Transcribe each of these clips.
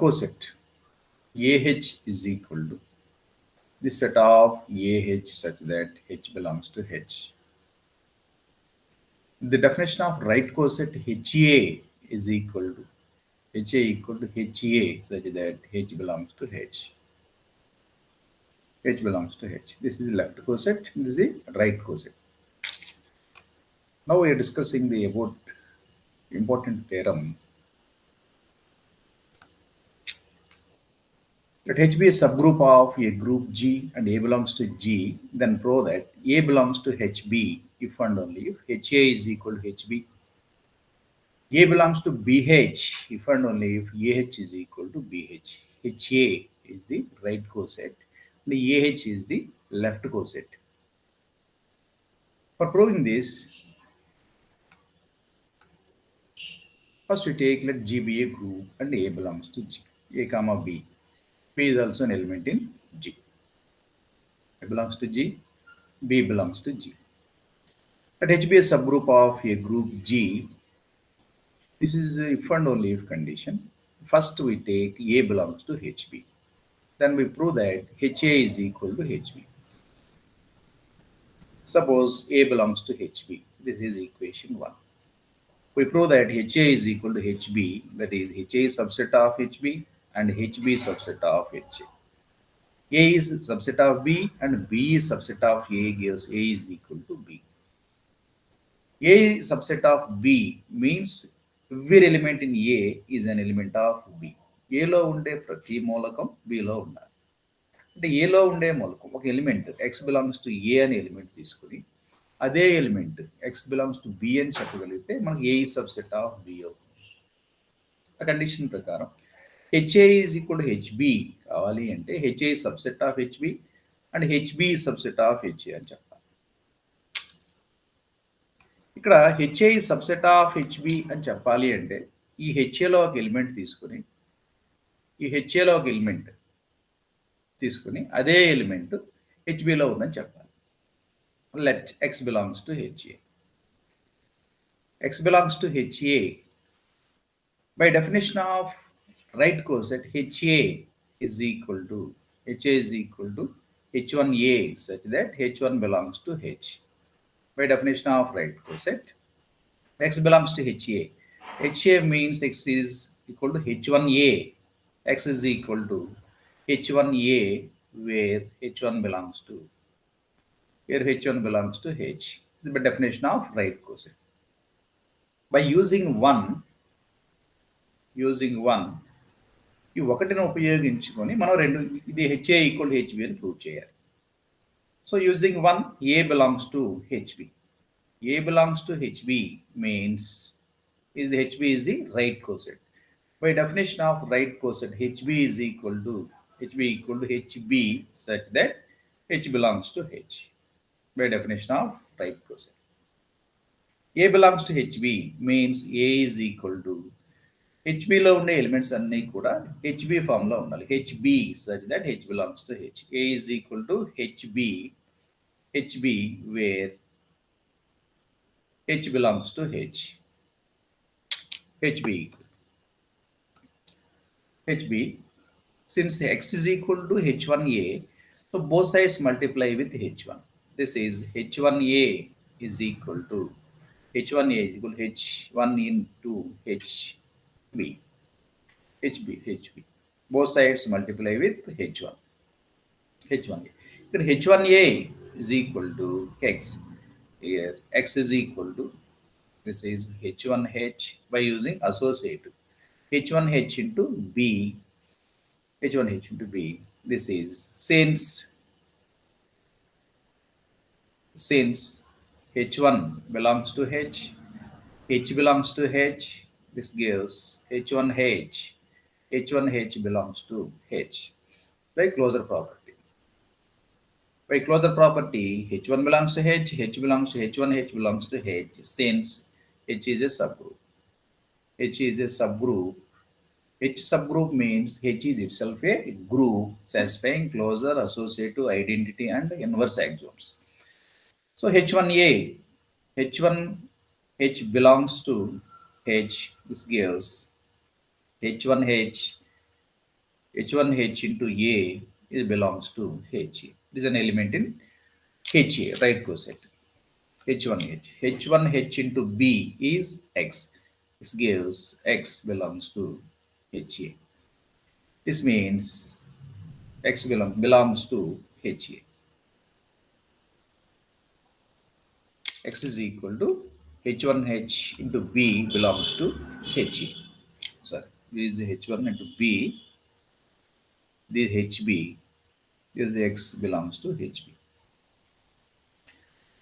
coset AH is equal to the set of AH such that H belongs to H. The definition of right coset HA is equal to HA such that H belongs to H. H belongs to H. This is left coset, this is right coset. Now we are discussing the about important theorem. Let H be a subgroup of a group G and A belongs to G, then prove that A belongs to HB if and only if HA is equal to HB. A belongs to BH if and only if AH is equal to BH. HA is the right coset, the AH is the left coset. For proving this, first we take let G be a group and A belongs to G. A comma B. B is also an element in G. A belongs to G, B belongs to G. Let H be a subgroup of a group G. This is a if and only if condition. First we take A belongs to HB. Then we prove that HA is equal to HB. Suppose A belongs to HB. This is equation 1. We prove that HA is equal to HB, that is HA is subset of HB and HB is subset of HA. A is subset of B and B is subset of A gives A is equal to B. A is subset of B means every element in A is an element of B. A లో ఉండే ప్రతి మూలకం B లో ఉండాలి. అంటే A లో ఉండే మూలకం ఒక element X belongs to A అనే ఎలిమెంట్ తీసుకుని అదే element X belongs to B అని చెప్పగలిగితే మనకి A is subset of B అవుతుంది. ఆ కండిషన్ ప్రకారం HA is equal to HB కావాలి అంటే HA is subset of HB and HB is subset of HA అని చెప్పాలి. ఇక్కడ HA is subset of HB అని చెప్పాలి అంటే ఈ HAలో ఒక ఎలిమెంట్ తీసుకుని అదే ఎలిమెంట్ HBలో ఉందని చెప్పాలి. Let X belongs to HA. X belongs to HA. By definition of right coset, HA is equal to H1A such that H1 belongs to H. By definition of right coset, X belongs to HA. HA means X is equal to H1A. X is equal to H1A where H1 belongs to H. This is the definition of right coset. By using 1 ఈ ఒకటిని ఉపయోగించుకొని మనం రెండు ఇది HA equal to HB అని prove చేయాలి. So using 1 A belongs to HB. A belongs to HB means HB is the right coset. By definition of right coset, HB is equal to HB such that H belongs to H. By definition of right coset. A belongs to HB means A is equal to HBలో ఉండే elements అన్నీ కూడా HB ఫామ్లో ఉండాలి. HB such that H belongs to H. A is equal to HB where H belongs to H. HB since X is equal to H1A, so both sides multiply with H1. This is H1A is equal to H1 into HB. Both sides multiply with H1. Then H1A is equal to X. Here X is equal to this is H1H by using associative. H1H into B. This is since H1 belongs to H belongs to H, this gives H1H belongs to H by closure property. H1 belongs to H belongs to H1, H belongs to H since H is a subgroup. H subgroup means H is itself a group satisfying closure, associative, identity and inverse axioms. So H1H belongs to H. This gives H1H H1H into A it belongs to HA. It is an element in HA, right coset. H1H. H1H into B is X. This gives X belongs to HA. This means X belongs to HA. X is equal to H1H into B belongs to HA. Sorry, this is H1 into B. This is HB. This X belongs to HB.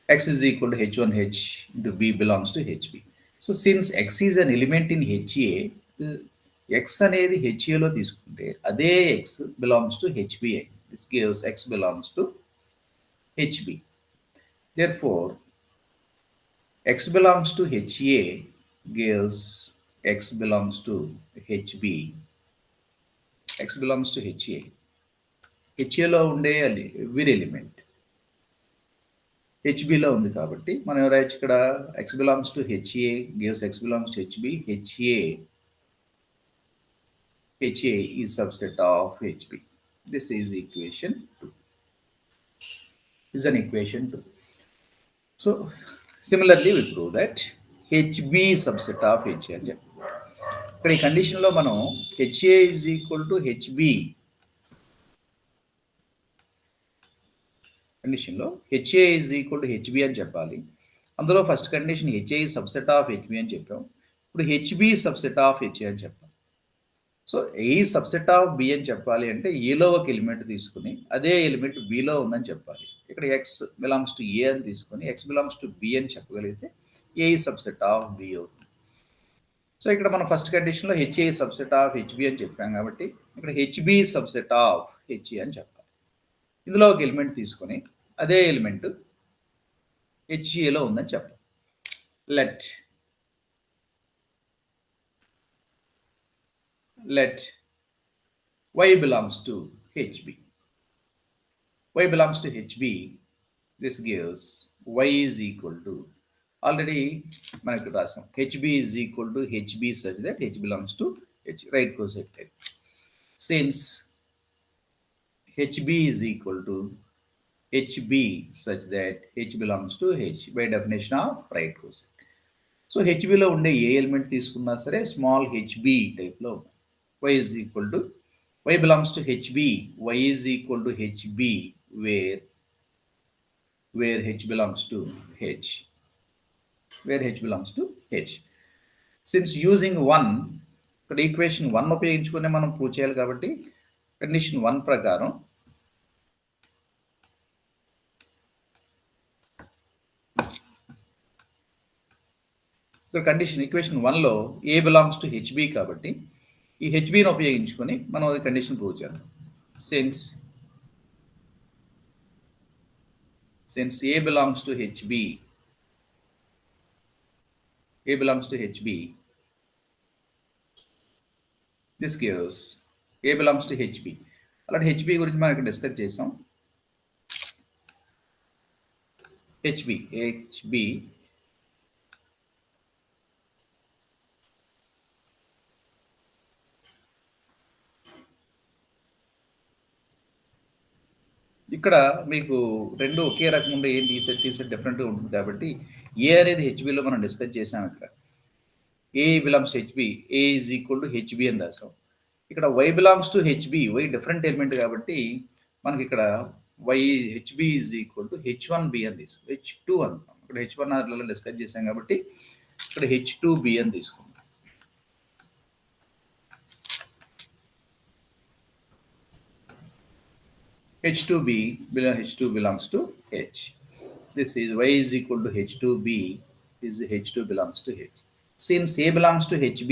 X is equal to H1H into B belongs to HB. So since X is an element in HA, X అనేది HAలో తీసుకుంటే అదే X belongs to HB. This gives X belongs to HB. Therefore, X belongs to HA gives X belongs to HB. X belongs to HA. HAలో ఉండే every element హెచ్బిలో ఉంది కాబట్టి మనం ఎవరైతే ఇక్కడ X belongs to HA gives x belongs to HB HA is subset of HB. This is equation 2. is an equation 2. So similarly we prove that H B subset of H A అని చెప్పి ఇక్కడ ఈ కండిషన్లో మనం H A is equal to H B కండిషన్లో H A is equal to HB అని చెప్పాలి. అందులో first condition H A is subset of H B అని చెప్పాం. ఇప్పుడు హెచ్బి సబ్సెట్ ఆఫ్ హెచ్ఏ అని చెప్పాం. So A subset of B అని చెప్పాలి అంటే ఏలో ఒక ఎలిమెంట్ తీసుకుని అదే ఎలిమెంట్ బిలో ఉందని చెప్పాలి. ఇక్కడ ఎక్స్ బిలాంగ్స్ టు ఏ అని తీసుకొని ఎక్స్ బిలాంగ్స్ టు బి అని చెప్పగలిగితే ఏ సబ్సెట్ ఆఫ్ బి అవుతుంది. సో ఇక్కడ మనం ఫస్ట్ కండిషన్లో హెచ్ఏ సబ్సెట్ ఆఫ్ హెచ్బి అని చెప్పాం కాబట్టి ఇక్కడ హెచ్బి సబ్సెట్ ఆఫ్ హెచ్ఏ అని చెప్పాలి. ఇందులో ఒక ఎలిమెంట్ తీసుకొని అదే ఎలిమెంట్ హెచ్ఏలో ఉందని చెప్పాలి. Let y belongs to HB. Y belongs to HB. This gives y is equal to already మనకు రాసాం HB is equal to HB such that H belongs to H. Right coset. Since HB is equal to HB such that H belongs to H by definition of right coset. So హెచ్బిలో ఉండే ఏ element తీసుకున్నా సరే small H B టైప్లో y is equal to y belongs to HB. Y is equal to HB where H belongs to H. Where H belongs to H. Since using 1, ఇక్కడ equation 1 ఉపయోగించుకునే మనం prove చేయాలి కాబట్టి కండిషన్ 1 ప్రకారం ఇక్కడ కండిషన్ ఈక్వేషన్ 1లో A belongs to H B కాబట్టి ఈ హెచ్బిని ఉపయోగించుకొని మనం కండిషన్ ప్రూవ్ చేద్దాం. Since A belongs to HB this gives A belongs to H B. అలాంటి హెచ్బి గురించి మనం ఇక్కడ డిస్కస్ చేసాం. హెచ్బి ఇక్కడ మీకు రెండు ఒకే రకం ఉండే ఏం టీసెట్ డిఫరెంట్గా ఉంటుంది కాబట్టి ఏ అనేది హెచ్బిలో మనం డిస్కస్ చేసాం. ఇక్కడ A belongs H B A is equal to HB అని రాసాం. ఇక్కడ Y belongs to H B Y different element కాబట్టి మనకి ఇక్కడ Y H B is equal to H1B అని తీసుకుంటాం. H2 అనుకున్నాం. ఇక్కడ H1Rలలో డిస్కస్ చేసాం కాబట్టి ఇక్కడ H2B అని తీసుకుంటాం. H2 belongs to H. This is y is equal to H2B. Is H2 belongs to H. Since A belongs to HB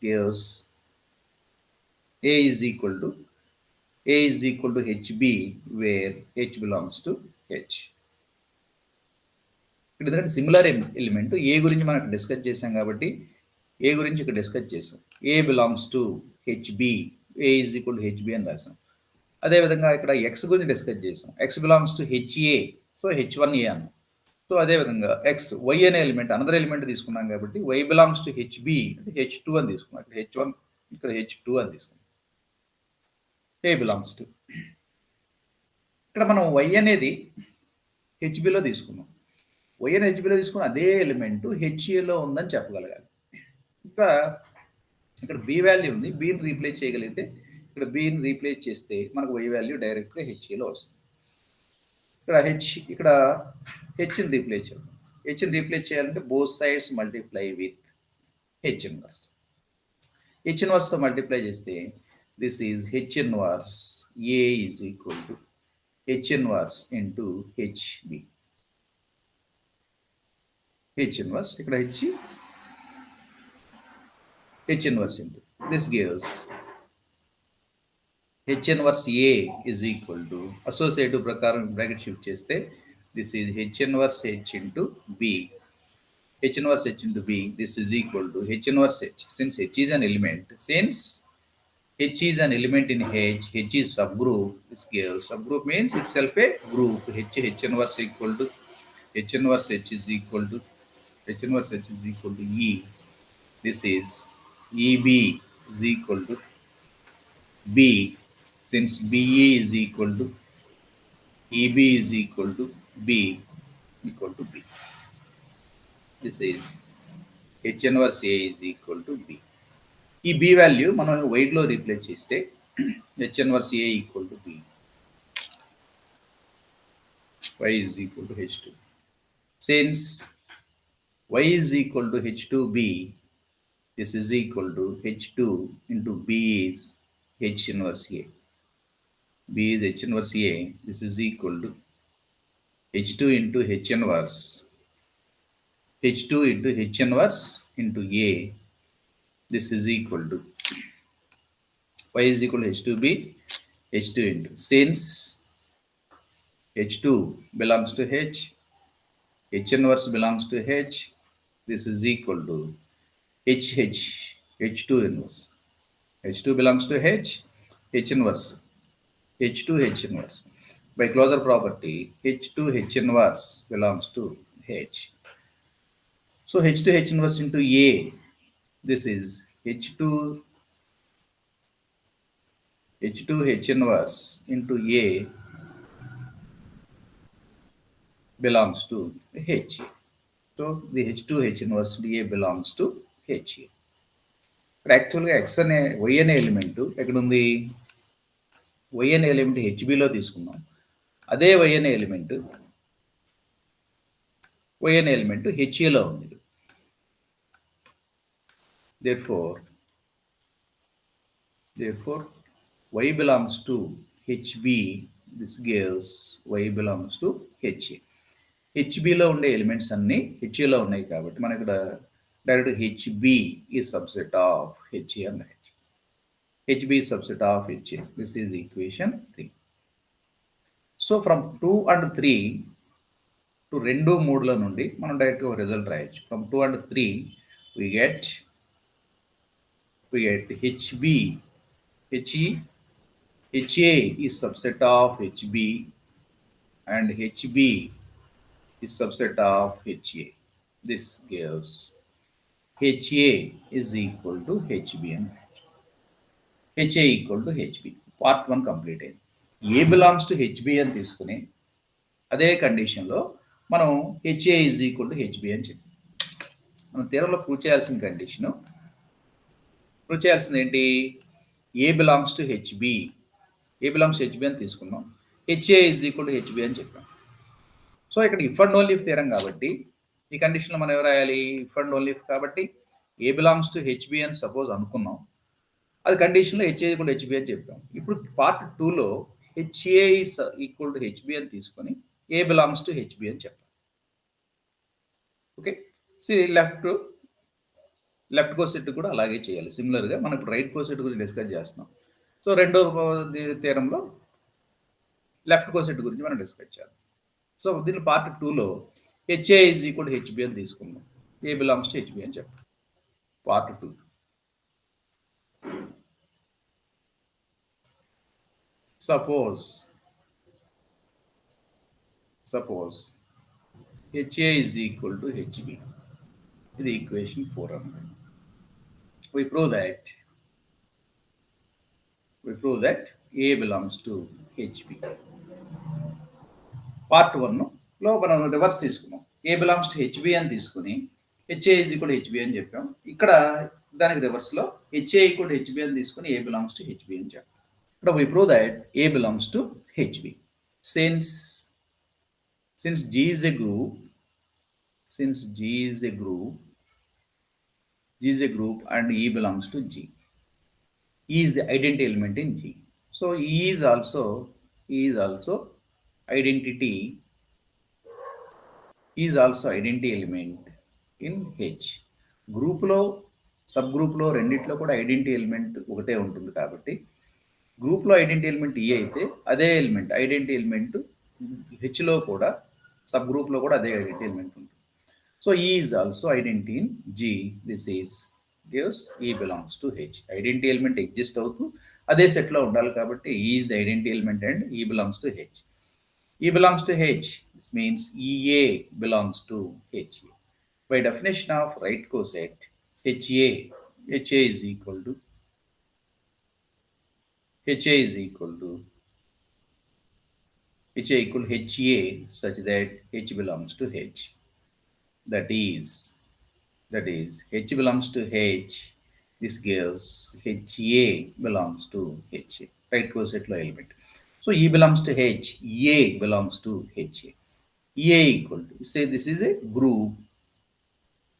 gives A is equal to HB where H belongs to H. ఎందుకంటే similar element ఏ గురించి మనం discuss చేసాం కాబట్టి ఏ గురించి ఇక్కడ discuss చేసాం. A belongs to HB A is equal to HB అని రాసాం. అదేవిధంగా ఇక్కడ ఎక్స్ గురించి డిస్కస్ చేసాం. X belongs to H A so H1A అన్నాం. సో అదేవిధంగా ఎక్స్ వై అనే ఎలిమెంట్ అనదర్ ఎలిమెంట్ తీసుకున్నాం కాబట్టి వై బిలాంగ్స్ టు హెచ్బి అంటే H2 అని తీసుకున్నాం. ఇక్కడ H1 ఇక్కడ H2 అని తీసుకుందాం. A belongs to. ఇక్కడ మనం Y అనేది హెచ్బిలో తీసుకున్నాం. Y అని హెచ్బిలో తీసుకున్న అదే ఎలిమెంట్ హెచ్ఏలో ఉందని చెప్పగలగాలి. ఇంకా ఇక్కడ బి వాల్యూ ఉంది, బిని రీప్లేస్ చేయగలిగితే ఇక్కడ బిని రీప్లేస్ చేస్తే మనకు Y వాల్యూ డైరెక్ట్గా హెచ్ఏలో వస్తుంది. ఇక్కడ హెచ్ని రీప్లేస్ చేయాలి. హెచ్ని రీప్లేస్ చేయాలంటే both sides multiply with H inverse. H ఇన్వర్స్తో మల్టిప్లై చేస్తే this is H inverse A is equal to H inverse into H B. H inverse ఇక్కడ H inverse into this gives H inverse A is equal to associative ప్రకారం bracket shift చేస్తే this is H inverse H into B. H inverse H into B, this is equal to H inverse H. Since H is an element, in H is subgroup. Subgroup means itself a group. H inverse equal to H inverse H is equal to E. This is EB is equal to B. Since BE is equal to EB is equal to B. This is H inverse A is equal to B. ఈ B value మనం వైడ్లో replace చేస్తే H inverse A equal to B. Y is equal to H2. Since Y is equal to H2B, this is equal to H2 into B is H inverse A. B is H inverse A. This is equal to H2 into H inverse. H2 into H inverse into A. This is equal to Y is equal to H2B, H2 into. Since H2 belongs to H inverse belongs to H, this is equal to H2 inverse. H2 belongs to H inverse. H2 H inverse. By closure property, H2 H inverse belongs to H. So H2 H inverse into A, this is H2 H inverse into A belongs to H. So the H2 H inverse into A belongs to H. ఇప్పుడు యాక్చువల్గా X అనే Y అనే element ఎక్కడుంది? Y అనే element హెచ్బిలో తీసుకున్నాం. అదే Y అనే element హెచ్ఏలో ఉంది. Therefore, Y belongs to HB. This gives Y belongs to HA. హెచ్బిలో ఉండే ఎలిమెంట్స్ అన్ని హెచ్ఏలో ఉన్నాయి కాబట్టి మనం ఇక్కడ డైరెక్ట్ హెచ్బి ఈ సబ్సెట్ ఆఫ్ హెచ్ఏ అని HB subset of HA. This is equation 3. So from 2 and 3 to 2, 3 నుండి మనం డైరెక్ట్గా ఒక రిజల్ట్ రాయొచ్చు. From 2 and 3 we get HB, HA is subset of HB and HB is subset of HA. This gives HA is equal to HB and HA equal to HB. Part 1 complete అయింది. A belongs to HB అని తీసుకుని అదే కండిషన్లో మనం HA is equal to HB అని చెప్పి మనం థియరంలో prove చేయాల్సిన కండిషను ఏంటి? ఏ బిలాంగ్స్ టు హెచ్బి అని తీసుకున్నాం. HA is equal to HB అని చెప్పాం. సో ఇక్కడ if and only if theorem కాబట్టి ఈ కండిషన్లో మనం ఎవరు రాయాలి? ఇఫ్ అండ్ ఓన్లీ ఇఫ్ కాబట్టి ఏ బిలాంగ్స్ టు హెచ్బి అని సపోజ్ అనుకున్నాం. అది కండిషన్లో హెచ్ఏ ఈక్వల్ టు హెచ్బి అని చెప్పాం. ఇప్పుడు పార్ట్ 2లో HA is equal to HB అని తీసుకొని ఏ బిలాంగ్స్ టు హెచ్బి అని చెప్పాం. ఓకే, సి లెఫ్ట్ కోసెట్ కూడా అలాగే చేయాలి. సిమిలర్గా మనం ఇప్పుడు రైట్ కోసెట్ గురించి డిస్కస్ చేస్తున్నాం. సో రెండో థియరంలో లెఫ్ట్ కోసెట్ గురించి మనం డిస్కస్ చేయాలి. సో దీని పార్ట్ 2లో HA is equal to HB అని తీసుకుందాం. ఏ బిలాంగ్స్ టు హెచ్బి అని చెప్పాలి. Part 2. Suppose HA is equal to HB. This is equation 4. We prove that We prove that A belongs to HB. Part 1 లో మనం reverse తీసుకున్నాం. A belongs to HB అని తీసుకుని HA is equal to HB అని చెప్పాం. ఇక్కడ దానికి reverse లో HA equal to HB అని తీసుకుని A belongs to HB అని చెప్పాం. ఇక్కడ we prove that A belongs to HB. Since G is a group, G is a group and E belongs to G. E is the identity element in G. So E is also identity element in H. గ్రూప్లో sub గ్రూప్లో రెండిట్లో కూడా identity element ఒకటే ఉంటుంది కాబట్టి గ్రూప్లో identity element E అయితే అదే ఎలిమెంట్ ఐడెంటిటీ ఎలిమెంట్ హెచ్లో కూడా సబ్ గ్రూప్లో కూడా అదే ఐడెంటిటీ ఎలిమెంట్ ఉంటుంది. So E is also identity in G. This is gives E belongs to H. Identity element exist అవుతూ అదే సెట్లో ఉండాలి కాబట్టి E is the identity element and E belongs to H. E belongs to H. This means EA belongs to HA. By definition of right coset, HA is equal to HA such that H belongs to H. That is H belongs to H. This gives HA belongs to HA. Right coset law element. So E belongs to H. A belongs to HA. A equal to, say this is a group.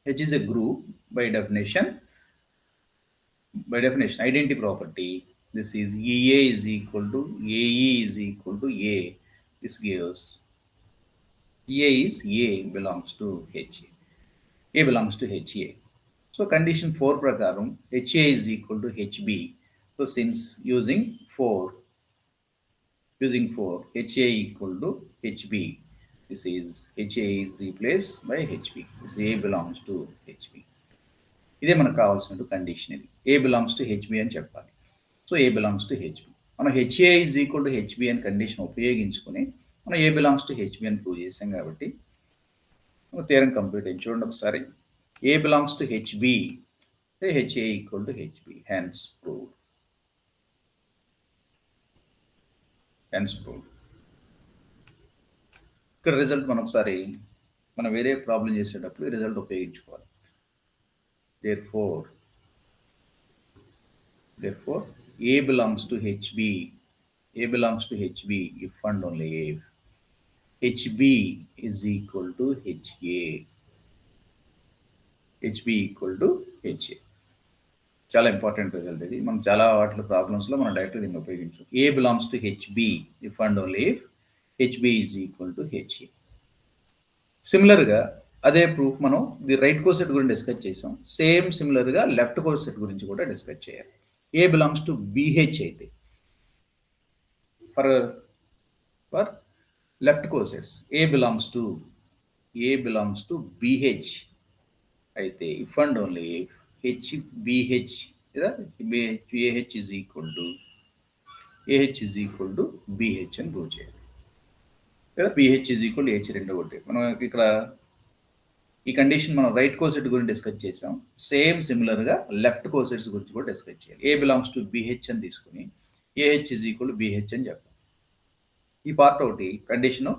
H is a group by definition. Identity property. This is EA is equal to AE is equal to A. This gives A is A belongs to HA. A belongs to HA. So condition 4 prakaram HA is equal to HB. So since using 4 HA equal to HB, this is HA is replaced by HB. This A belongs to HB. ఇదే మనకు కావాల్సిన condition. ఇది A belongs to HB అని చెప్పాలి. So A belongs to HB. మనం HA is equal to HB అని condition ఉపయోగించుకొని మనం A belongs to HB అని ప్రూవ్ చేసాం కాబట్టి థియరం కంప్లీట్ అయింది. చూడండి ఒకసారి. A belongs to HB, HA equal to HB, hence proved. ఇక్కడ రిజల్ట్ మనం ఒకసారి వేరే ప్రాబ్లం చేసేటప్పుడు రిజల్ట్ ఉపయోగించుకోవాలి. Therefore A belongs to HB if and only if HB is equal to HA. HB equal to HA. చాలా important result ఇది. మనం చాలా వాటిలో ప్రాబ్లమ్స్లో మనం డైరెక్ట్గా దీన్ని ఉపయోగించాం. A belongs to HB if and only if HB is equal to HA. సిమిలర్గా అదే ప్రూఫ్ మనం ది రైట్ కోసెట్ గురించి డిస్కస్ చేసాం. సేమ్ సిమిలర్గా లెఫ్ట్ కోసెట్ గురించి కూడా డిస్కస్ చేయాలి. A belongs to BH అయితే for left cosets A belongs to BH అయితే if and only if HBH లేదా AH is equal to BH అని ప్రూవ్ చేయాలి. లేదా BH is equal to H రెండు ఒకటి. మనం ఇక్కడ ఈ కండిషన్ మనం రైట్ కోసెట్ గురించి డిస్కస్ చేసాం. సేమ్ సిమిలర్గా లెఫ్ట్ కోసెట్స్ గురించి కూడా డిస్కస్ చేయాలి. A belongs to BH అని తీసుకుని AH is equal to BH అని చెప్పాలి. ఈ పార్ట్ ఒకటి కండిషన్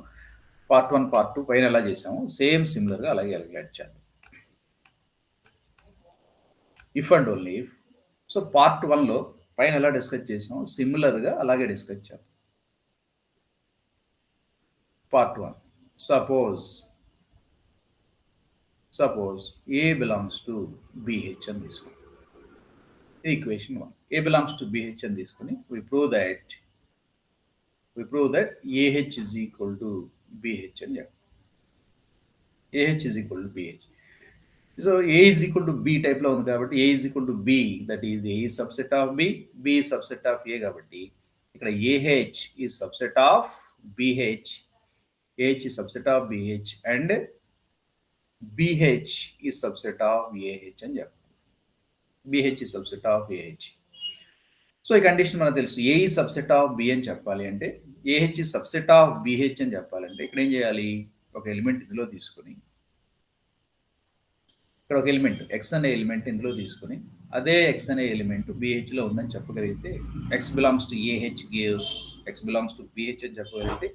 పార్ట్ 1 పార్ట్ 2 పైన ఎలా చేసాము సేమ్ సిమిలర్గా అలాగే క్యాలిక్యులేట్ చేద్దాం. If and only if. So part 1లో పైన ఎలా డిస్కస్ చేసాం సిమిలర్గా అలాగే డిస్కస్ చేద్దాం. Part 1 suppose A belongs to BH అని తీసుకుని equation 1. A belongs to BH అని తీసుకుని we prove that AH is equal to BH అని చెప్పాలి. AH is equal to BH. So A is equal to B టైప్లో ఉంది కాబట్టి A is equal to B, that is A is subset of B, B is subset of A కాబట్టి ఇక్కడ AH is subset of BH, AH is subset of BH and BH is subset of AH అని చెప్పాలి. BH is subset of AH. So ఈ condition మనకు తెలుసు. A is subset of B అని చెప్పాలి అంటే AH is subset of BH అని చెప్పాలంటే ఇక్కడ ఏం చేయాలి, ఒక ఎలిమెంట్ ఇందులో తీసుకొని ఇక్కడ ఒక ఎలిమెంట్ X అనే ఎలిమెంట్ ఇందులో తీసుకొని అదే ఎక్స్ అనే ఎలిమెంట్ బిహెచ్లో ఉందని చెప్పగలిగితే x belongs to AH gives x belongs to BH అని చెప్పగలిగితే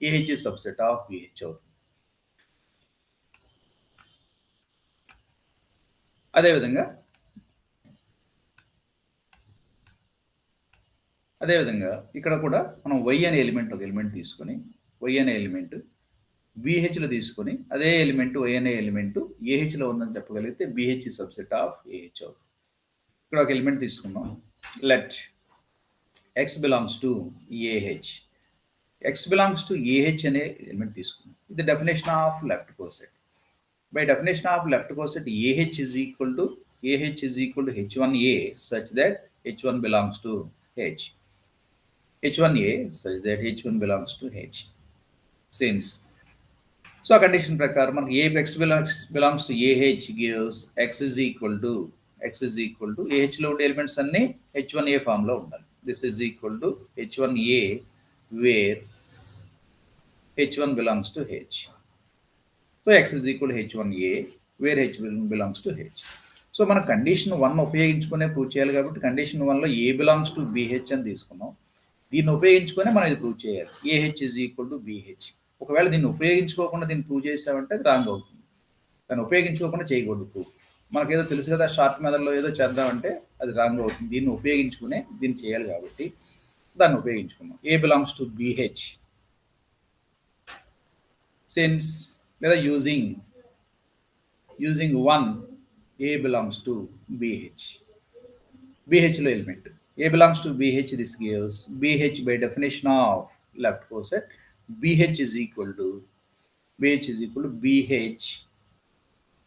AH is subset of BH అవుతుంది. అదేవిధంగా ఇక్కడ కూడా మనం వై అనే ఎలిమెంట్ ఒక ఎలిమెంట్ తీసుకొని వై అనే ఎలిమెంట్ బిహెచ్లో తీసుకొని అదే ఎలిమెంట్ వై అనే ఎలిమెంట్ ఏహెచ్లో ఉందని చెప్పగలిగితే బిహెచ్ సబ్సెట్ ఆఫ్ ఏహెచ్ అవుతుంది. ఇక్కడ ఒక ఎలిమెంట్ తీసుకున్నాం. Let X belongs to AH. X belongs to AH అనే ఎలిమెంట్ తీసుకున్నాం. ఇది definition of left coset. By definition of left coset, AH is equal to H1A such that H1 belongs to H. H1A such that H1 belongs to H. Since so a condition prakaram మనకి x belongs to AH gives x is equal to AH లో ఉండే elements అన్ని H1A form లో ఉండాలి. This is equal to H1A where H1 belongs to H. So x is equal to H1A where H belongs to H. So మన condition 1 ఉపయోగించుకునే prove చేయాలి కాబట్టి condition 1లో ఏ బిలాంగ్స్ టు బిహెచ్ అని తీసుకున్నాం. దీన్ని ఉపయోగించుకొని మనం ఇది ప్రూవ్ చేయాలి. A H is equal to B H. ఒకవేళ దీన్ని ఉపయోగించుకోకుండా దీన్ని ప్రూవ్ చేసామంటే అది రాంగ్ అవుతుంది. దాన్ని ఉపయోగించుకోకుండా చేయకూడదు ప్రూవ్. మనకేదో తెలుసు కదా షార్ట్ మెథడ్లో ఏదో చేద్దామంటే అది రాంగ్ అవుతుంది. దీన్ని ఉపయోగించుకునే దీన్ని చేయాలి కాబట్టి దాన్ని ఉపయోగించుకున్నాం. ఏ బిలాంగ్స్ టు బిహెచ్ సిన్స్ లేదా using 1 A belongs to BH. BH లో element A belongs to BH, this gives BH by definition of left coset. BH is equal to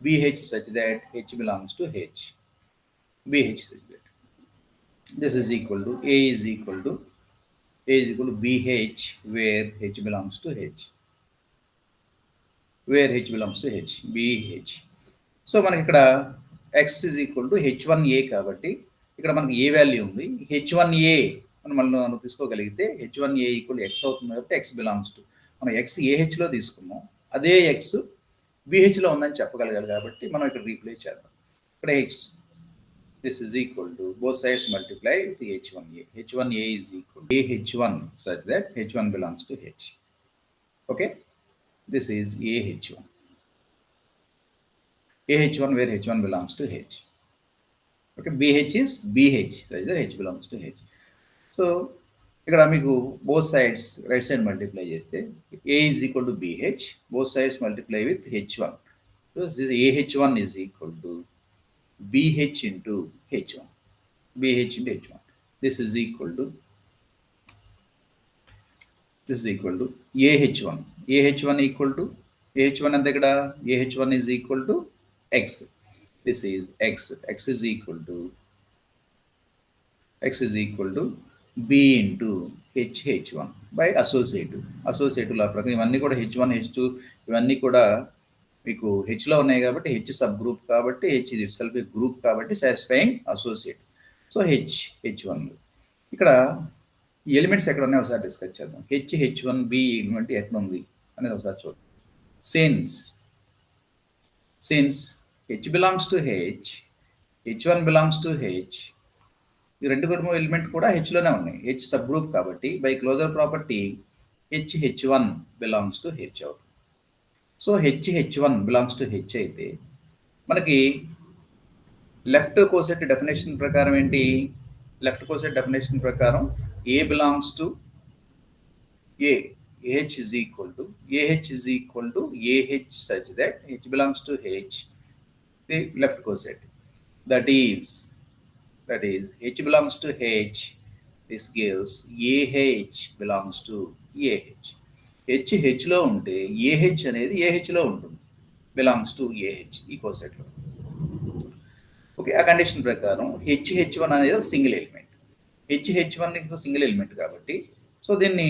BH such that H belongs to H. BH such that this is equal to A is equal to BH where H belongs to H. Where H belongs to H, BH. So మనకి ఇక్కడ x is equal to H1A కాబట్టి ఇక్కడ మనకి ఏ value ఉంది H1A మనం తీసుకోగలిగితే H1A equal x అవుతుంది కాబట్టి x belongs to మనం x AHలో తీసుకున్నాం. అదే x BHలో ఉందని చెప్పగలగాలి కాబట్టి మనం ఇక్కడ రీప్లేస్ చేద్దాం. ఇక్కడ x this is equal to both sides multiply with H1A. H1A is equal to AH1 such that H1 belongs to H. Okay. This is AH1 where H1 belongs to H. Okay, BH is BH, such that H belongs to H. So ఇక్కడ మీకు both sides right side multiply చేస్తే A is equal to BH, both sides multiply with H1. So AH1 is equal to BH into H1. BH into H1. This is equal to AH1. AH1 equal to AH1 and AH1 is equal to X. This is X. X is equal to B into H1 by associative law ప్రకారం ఇవన్నీ కూడా H1 H2 ఇవన్నీ కూడా మీకు H లో ఉన్నాయి కాబట్టి H sub group కాబట్టి H is itself a group కాబట్టి సాటిస్ఫైయింగ్ అసోసియేట్. సో H1 ఇక్కడ ఈ ఎలిమెంట్స్ ఎక్కడ ఉన్నాయి ఒకసారి డిస్కస్ చేద్దాం. H1B ఎలిమెంట్ ఎక్కడ ఉంది అనేది ఒకసారి చూద్దాం. Since H belongs to H, H1 belongs to H, ఈ రెండు కుటుంబ ఎలిమెంట్ కూడా Hలోనే ఉన్నాయి. H సబ్ గ్రూప్ కాబట్టి by closure property H1 belongs to H అవుతుంది. So H1 belongs to H అయితే మనకి లెఫ్ట్ కోసెట్ డెఫినేషన్ ప్రకారం ఏంటి? లెఫ్ట్ కోసెట్ డెఫినేషన్ ప్రకారం A belongs to A. AH is equal to AH such that H belongs to H, the left coset. That is H belongs to H. This gives AH belongs to AH. H లో ఉంటే AH అనేది AH లో ఉంటుంది. Belongs to AH ఈ coset లో. Okay, ఆ condition ప్రకారం H1 అనేది ఒక single element. H1 single element కాబట్టి సో దీన్ని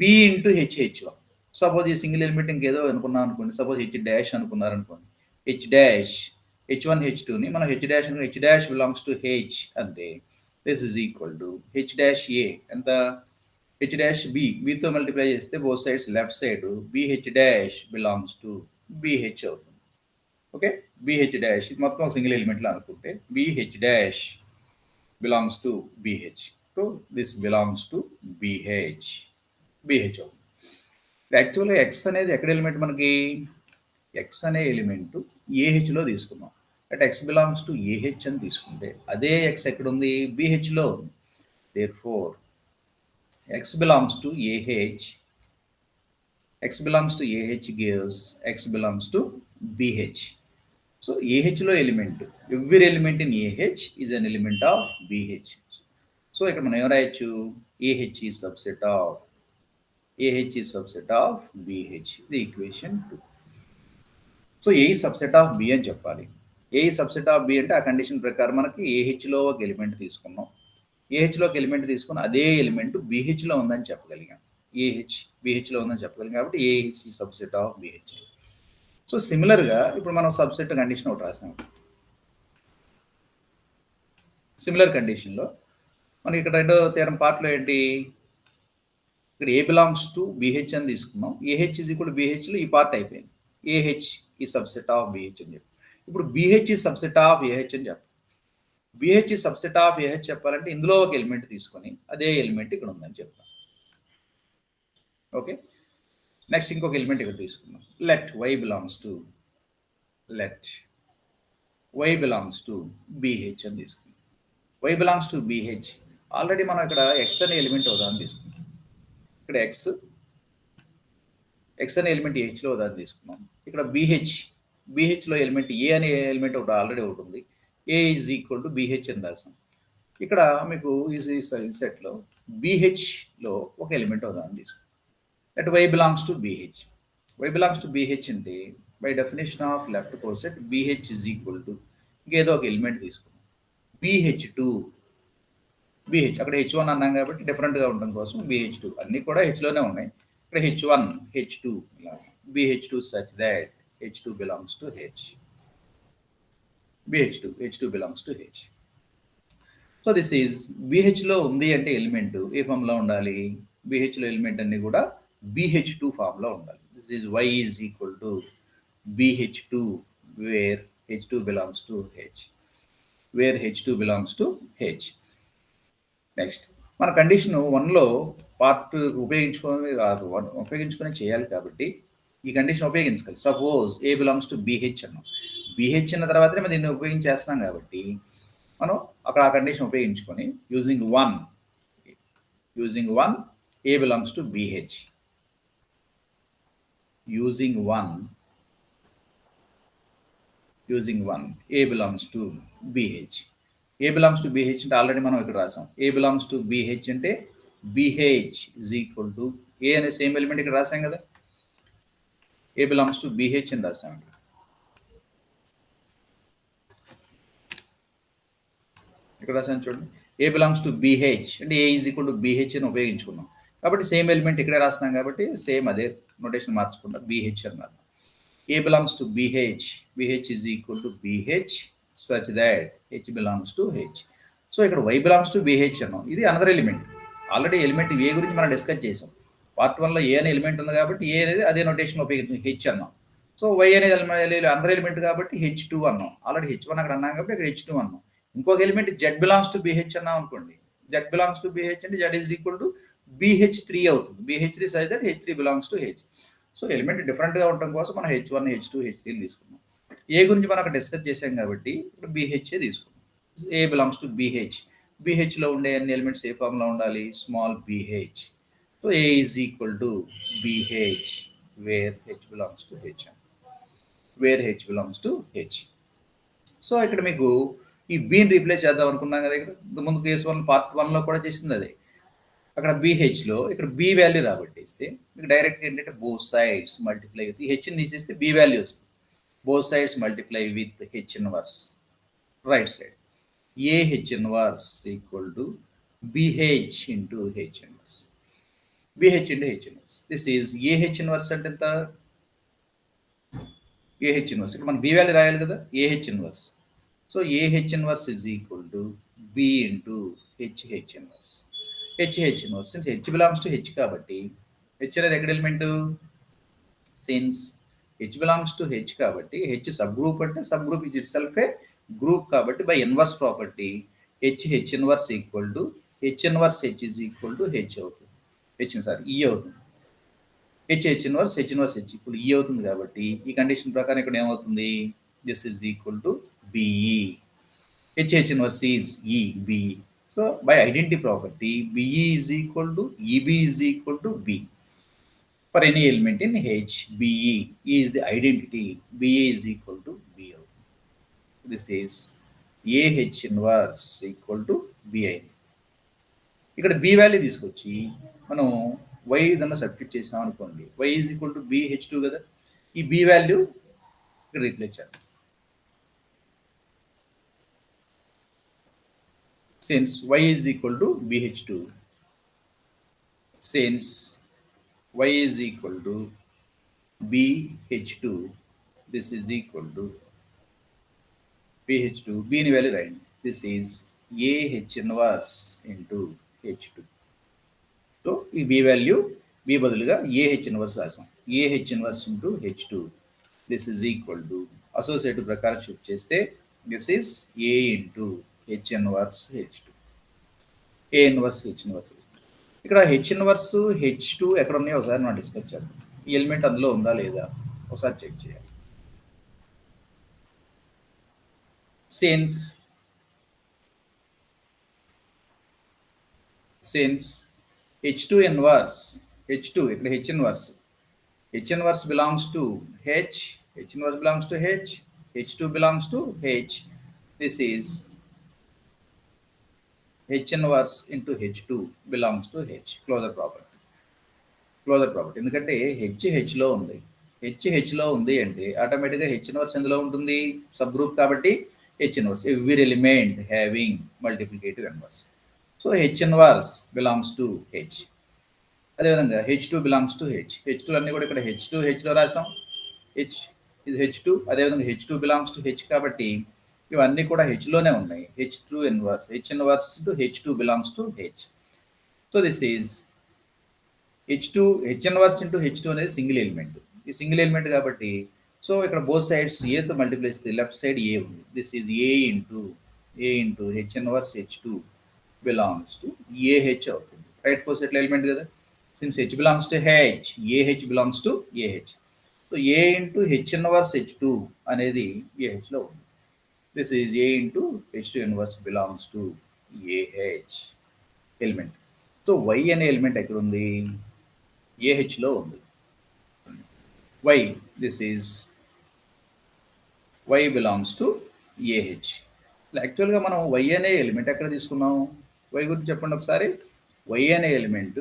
B ఇంటూ H1. సపోజ్ ఈ సింగిల్ ఎలిమెంట్ ఇంకేదో అనుకున్నాం అనుకోండి, సపోజ్ H' అనుకున్నారనుకోండి, H1 H2ని మనం H' బిలాంగ్స్ టు H అంటే this is equal to H' ఎంత H' Bతో మల్టిప్లై చేస్తే both sides left side BH' belongs to BH అవుతుంది. ఓకే, BH' ఇది మొత్తం సింగిల్ ఎలిమెంట్లో అనుకుంటే BH' belongs to BH. So this belongs to BH. BH. యాక్చువల్గా X అనేది ఎక్కడ ఎలిమెంట్ మనకి ఎక్స్ అనే ఎలిమెంట్ ఏహెచ్లో తీసుకున్నాం. అంటే ఎక్స్ బిలాంగ్స్ టు ఏహెచ్ అని తీసుకుంటే అదే ఎక్స్ ఎక్కడుంది బీహెచ్లో ఉంది. Therefore x belongs to AH, x belongs to AH gives x belongs to BH. So AH లో element, every element in AH is an element of BH. So ఇక్కడ మనం ఏం రాయొచ్చు AH is subset of BH. The equation 2. So A is subset of B అని చెప్పాలి. A is subset of B అంటే ఆ condition ప్రకారం మనకి AH లో ఒక ఎలిమెంట్ తీసుకున్నాం. AH లో ఒక ఎలిమెంట్ తీసుకుని అదే ఎలిమెంట్ BH లో ఉందని చెప్పగలిగాం. ఏహెచ్ బీహెచ్లో ఉందని చెప్పగలం కాబట్టి ఏహెచ్ ఈ సబ్సెట్ ఆఫ్ బీహెచ్. సో సిమిలర్గా ఇప్పుడు మనం సబ్సెట్ కండిషన్ ఒకటి రాసాం. సిమిలర్ కండిషన్లో మనకి ఇక్కడ రెండో తీరం పార్ట్లో ఏంటి ఇక్కడ ఏ బిలాంగ్స్ టు బీహెచ్ అని తీసుకున్నాం. ఏహెచ్ ఈజ్ ఈక్వల్ బీహెచ్లో ఈ పార్ట్ అయిపోయింది. ఏహెచ్ ఈ సబ్సెట్ ఆఫ్ బీహెచ్ అని చెప్పి ఇప్పుడు బీహెచ్ ఈ సబ్సెట్ ఆఫ్ ఏహెచ్ అని చెప్పాలి. బీహెచ్ ఈ సబ్సెట్ ఆఫ్ ఏహెచ్ చెప్పాలంటే ఇందులో ఒక ఎలిమెంట్ తీసుకొని అదే ఎలిమెంట్ ఇక్కడ ఉందని చెప్తాం. ఓకే, నెక్స్ట్ ఇంకొక ఎలిమెంట్ ఇక్కడ తీసుకున్నాం. Let y belongs to BH అని తీసుకున్నాం. Y belongs to BH already మనం ఇక్కడ ఎక్స్ అనే ఎలిమెంట్ ఉదాహరణ తీసుకున్నాం. ఇక్కడ ఎక్స్ అనే ఎలిమెంట్ ఏహెచ్లో ఉదాహరణ తీసుకున్నాం. ఇక్కడ బీహెచ్లో ఎలిమెంట్ ఏ అనే ఎలిమెంట్ ఒకటి ఆల్రెడీ ఒకటి ఉంది. ఏ ఈజ్ ఈక్వల్ టు బీహెచ్ అని రాసాం. ఇక్కడ మీకు ఈ సెట్లో బీహెచ్లో ఒక ఎలిమెంట్ ఉదాహరణ తీసుకున్నాం. Let y belongs to BH. Y belongs to BH అంటే by definition of left coset BH is equal to ఇంకేదో ఒక ఎలిమెంట్ తీసుకున్నాం. BH2 అక్కడ H1 అన్నాం కాబట్టి డిఫరెంట్గా ఉండడం కోసం BH2 అన్నీ కూడా హెచ్లోనే ఉన్నాయి. ఇక్కడ H1 H2 ఇలా BH2 such that H2 belongs to H. H2 belongs to H. So this is BHలో ఉంది అంటే ఎలిమెంట్ ఏ ఫామ్లో ఉండాలి BHలో ఎలిమెంట్ అన్ని కూడా BH2 ఫామ్లో ఉండాలి. This is y is equal to BH2 where H2 belongs to H. Next మన కండిషన్ 1లో పార్ట్ ఉపయోగించుకొని చేయాలి కాబట్టి ఈ కండిషన్ ఉపయోగించాలి. Suppose a belongs to BH అన్నాం. BH అన్న తర్వాతనే మనం దీన్ని ఉపయోగించేస్తున్నాం కాబట్టి మనం అక్కడ ఆ కండిషన్ ఉపయోగించుకొని using one A belongs to BH. Using one A belongs to BH. A belongs to BH అంటే ఆల్రెడీ మనం ఇక్కడ రాసాం. A belongs to BH అంటే BH is equal to A అనే సేమ్ ఎలిమెంట్ ఇక్కడ రాసాం కదా. A belongs to BH అని రాసాం. ఇక్కడ రాసాను చూడండి. A belongs to BH అంటే A is equal to BH అని ఉపయోగించుకున్నాం కాబట్టి సేమ్ ఎలిమెంట్ ఇక్కడే రాస్తున్నాం కాబట్టి సేమ్ అదే నోటేషన్ మార్చకుండా BH అన్నారు. A belongs to BH is equal to BH such that H belongs to H. So ఇక్కడ Y belongs to BH అన్నాం. ఇది అనదర్ ఎలిమెంట్. ఆల్రెడీ ఎలిమెంట్ ఏ గురించి మనం డిస్కస్ చేసాం. పార్ట్ 1లో ఏ అనే ఎలిమెంట్ ఉంది కాబట్టి ఏ అనేది అదే నోటేషన్ ఉపయోగించి H అన్నాం. సో Y అనేది అనదర్ ఎలిమెంట్ కాబట్టి H2 అన్నాం. ఆల్రెడీ H1 అక్కడ అన్నాం కాబట్టి ఇక్కడ H2 అన్నాం. ఇంకొక element Z belongs to BH అన్నాం అనుకోండి. Z belongs to BH అంటే Z is equal to BH3 అవుతుంది. BH3 such that H3 belongs to H. So element డిఫరెంట్గా ఉండటం కోసం మనం H1, H2, H3 తీసుకున్నాం. ఏ గురించి మనం అక్కడ డిస్కస్ చేసాం కాబట్టి ఇక్కడ BH తీసుకున్నాం. A belongs to BH. BHలో ఉండే అన్ని ఎలిమెంట్స్ ఏ ఫామ్లో ఉండాలి small BH. So A is equal to BH where H belongs to H. So ఇక్కడ మీకు ఈ బీని రీప్లేస్ చేద్దాం అనుకున్నాం కదా. ఇక్కడ ముందు కేసు 1 పార్ట్ 1లో కూడా చేసింది అదే. అక్కడ BHలో ఇక్కడ B వాల్యూ రాబట్టేస్తే మీకు డైరెక్ట్ ఏంటంటే బోత్ సైడ్స్ మల్టిప్లై విత్ హెచ్ని తీసేస్తే B వాల్యూ వస్తుంది. Both sides multiply with H inverse right side. AH inverse equal to BH into H inverse. This is AH inverse అంటే ఎంత AH ఇన్వర్స్. ఇక్కడ మనం B value రాయాలి కదా AH inverse. So AH inverse is equal to B into H inverse. H inverse since H belongs to H కాబట్టి H అనేది ఎక్కడ element since H belongs to H కాబట్టి H సబ్ గ్రూప్ అంటే subgroup is itself a group కాబట్టి by inverse property H inverse equal to H inverse H is equal to H అవుతుంది. E అవుతుంది. H inverse H equal E అవుతుంది కాబట్టి ఈ condition ప్రకారం ఇక్కడ ఏమవుతుంది? This is equal to BE. H inverse is E, BE. So by identity property, BE is equal to EB is equal to B. For any element in H, BE is the identity. BE is equal to B. This is AH inverse equal to BI. ఇక్కడ B value తీసుకొచ్చి మనం Y దాన్ని substitute చేసాం అనుకోండి. Y is equal to BH2 కదా. ఈ B value ఇక్కడ replace చేద్దాం. Since Y is equal to BH2, since Y is equal to BH2, this is equal to BH2, B ni value right. This is AH inverse into H2. So, ఈ B value B బదులుగా AH inverse రాసాం. AH inverse into H2. This is equal to associative ప్రకారం shift చేస్తే this is A into H inverse H2. A inverse H inverse. ఇక్కడ H inverse H2 ఎక్కడ ఉన్నాయో ఒకసారి మనం డిస్కస్ చేద్దాం. ఈ ఎలిమెంట్ అందులో ఉందా లేదా ఒకసారి చెక్ చేయాలి. Since H2 inverse, H2 ఇక్కడ H inverse belongs to H inverse belongs to H, H2 belongs to H. This is H inverse into H2 belongs to H. Closure property. ఎందుకంటే H లో ఉంది. H లో ఉంది అంటే ఆటోమేటిక్గా H inverse ఎందులో ఉంటుంది? సబ్ గ్రూప్ కాబట్టి H inverse. Every element having multiplicative inverse. So H inverse belongs to H. అదేవిధంగా H2 belongs to H. H2 అన్ని కూడా ఇక్కడ H2 Hలో రాసాం. H is H2. అదేవిధంగా H2 belongs to H కాబట్టి ఇవన్నీ కూడా Hలోనే ఉన్నాయి. H2 inverse. H inverse to H2 belongs to H. So this is H inverse into H2 అనేది సింగిల్ ఎలిమెంట్. ఈ సింగిల్ ఎలిమెంట్ కాబట్టి సో ఇక్కడ బోత్ సైడ్స్ ఏతో మల్టిప్లై చేస్తే లెఫ్ట్ సైడ్ ఏ ఉంది. This is A into H inverse H2 belongs to AH అవుతుంది. Right పోసెట్ల element కదా. Since H belongs to H, AH belongs to AH. So A into H inverse H2 అనేది AH లో ఉంది. This is A into H2 inverse belongs to AH element. So Y అనే element ఎక్కడ ఉంది? AH లో ఉంది. Y, this is Y belongs to AH. యాక్చువల్గా మనం Y అనే ఎలిమెంట్ ఎక్కడ తీసుకున్నాం? Y గురించి చెప్పండి ఒకసారి. Y అనే element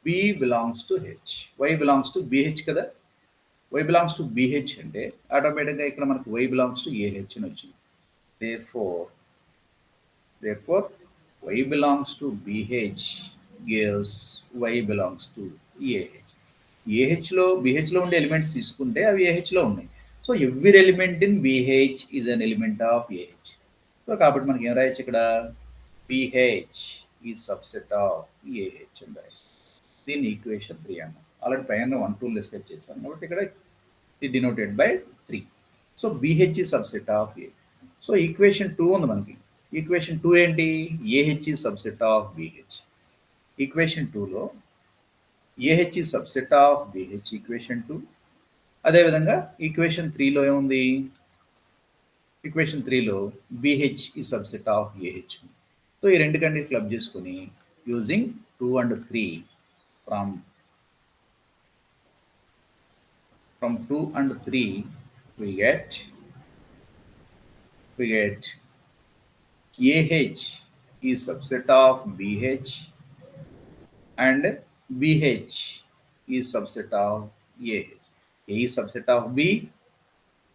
B belongs to H. Y belongs to BH కదా. Y belongs to BH అంటే ఆటోమేటిక్గా ఇక్కడ మనకు Y belongs to AH అని వచ్చింది. Therefore Y belongs to BH gives Y belongs to AH. BH లో ఉండే ఎలిమెంట్స్ తీసుకుంటే అవి AH లో ఉన్నాయి. So every element in BH is an element of AH. So కాబట్టి మనకి ఏం రాయొచ్చు ఇక్కడ? BH is subset of AH అని రాయొచ్చు. దీన్ని ఈక్వేషన్ 3 అన్నాం. ఆల్రెడీ పైన 1 2 డిస్కస్ చేశాను కాబట్టి ఇక్కడ ఇది denoted by 3. So BH is subset of A. So equation 2 ఉంది మనకి. ఈక్వేషన్ 2 ఏంటి? AH is subset of BH. Equation 2లో AH is subset of BH equation 2. అదేవిధంగా ఈక్వేషన్ 3లో ఏముంది? ఈక్వేషన్ 3లో BH is subset of AH. So ఈ రెండు కండిషన్ క్లబ్ చేసుకుని using 2 and 3 from 2 and 3 we get AH is subset of BH and BH is subset of AH. A is subset of B,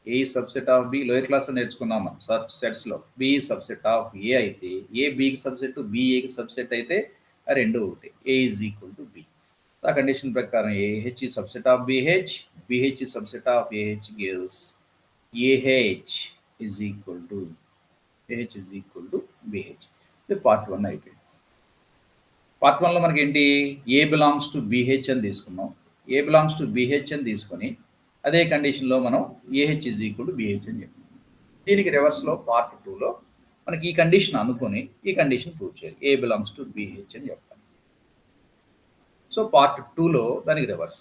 A is subset of B. Lower క్లాస్లో నేర్చుకున్నాం మనం సెట్స్లో. B is subset of A అయితే A Bకి subset, B Aకి subset అయితే ఆ రెండు ఒకటి. A is equal to B. ఆ condition ప్రకారం AH is subset of BH, BH is subset of AH gives AH is equal to BH. ఇది part 1 అయిపోయింది. Part 1లో మనకి ఏంటి? A belongs to BH అని తీసుకున్నాం. A belongs to BH అని తీసుకొని అదే కండిషన్లో మనం AH is equal to BH అని చెప్పాం. దీనికి రివర్స్లో పార్ట్ 2లో మనకి ఈ కండిషన్ అనుకొని ఈ కండిషన్ ప్రూవ్ చేయాలి. ఏ బిలాంగ్స్ టు బిహెచ్ అని చెప్పాలి. సో పార్ట్ 2లో దానికి రివర్స్.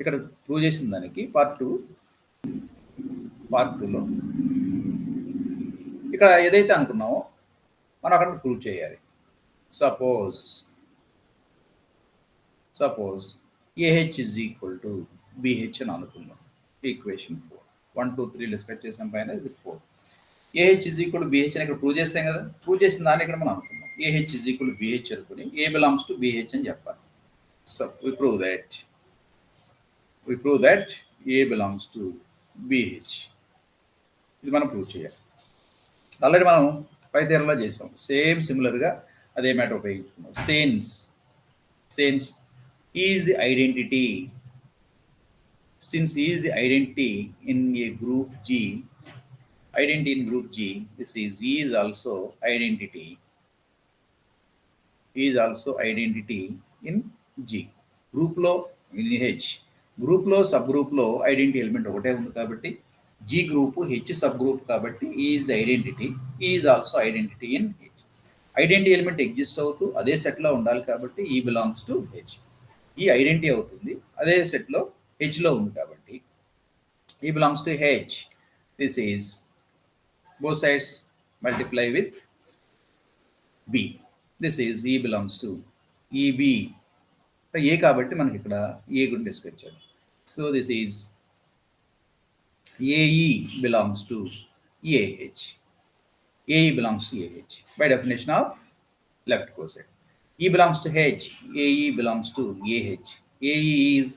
ఇక్కడ ప్రూవ్ చేసిన దానికి పార్ట్ 2లో ఇక్కడ ఏదైతే అనుకున్నామో మనం అక్కడ ప్రూవ్ చేయాలి. Suppose AH is equal to BH అని అనుకుందాం. ఈక్వేషన్ 4. 1, 2, 3 డిస్కస్ చేసాం పైన, ఇది 4. AH is equal to BH అని ఇక్కడ ప్రూవ్ చేస్తాం కదా. ప్రూవ్ చేసిన దాన్ని ఇక్కడ మనం అనుకుందాం. AH is equal to BH అనుకుని A belongs to BH అని చెప్పాలి. So we prove that A belongs to BH. ఇది మనం ప్రూవ్ చేయాలి. ఆల్రెడీ మనం పై థియరంలో చేసాం. సేమ్ సిమిలర్గా అదే matter ఉపయోగించుకున్నాం. Since E is the identity. Since E is the identity in a group G, this is E is also identity. In G. Group లో in H. Group లో sub group లో identity element ఒకటే ఉంది కాబట్టి G group H sub group కాబట్టి E is the identity. E is also identity in H. Identity element exist అవుతూ అదే సెట్లో ఉండాలి కాబట్టి E belongs to H. ఈ ఐడెంటిటీ అవుతుంది అదే సెట్లో హెచ్లో ఉంది కాబట్టి E belongs to H. This is both sides multiply with B. This is E belongs to EB. ఏ కాబట్టి మనకి ఇక్కడ ఏ గురించి డిస్కస్ చేయాలి. So this is AE belongs to AH. AE belongs to AH by definition of left coset. E belongs to H. AE belongs to AH. AE is,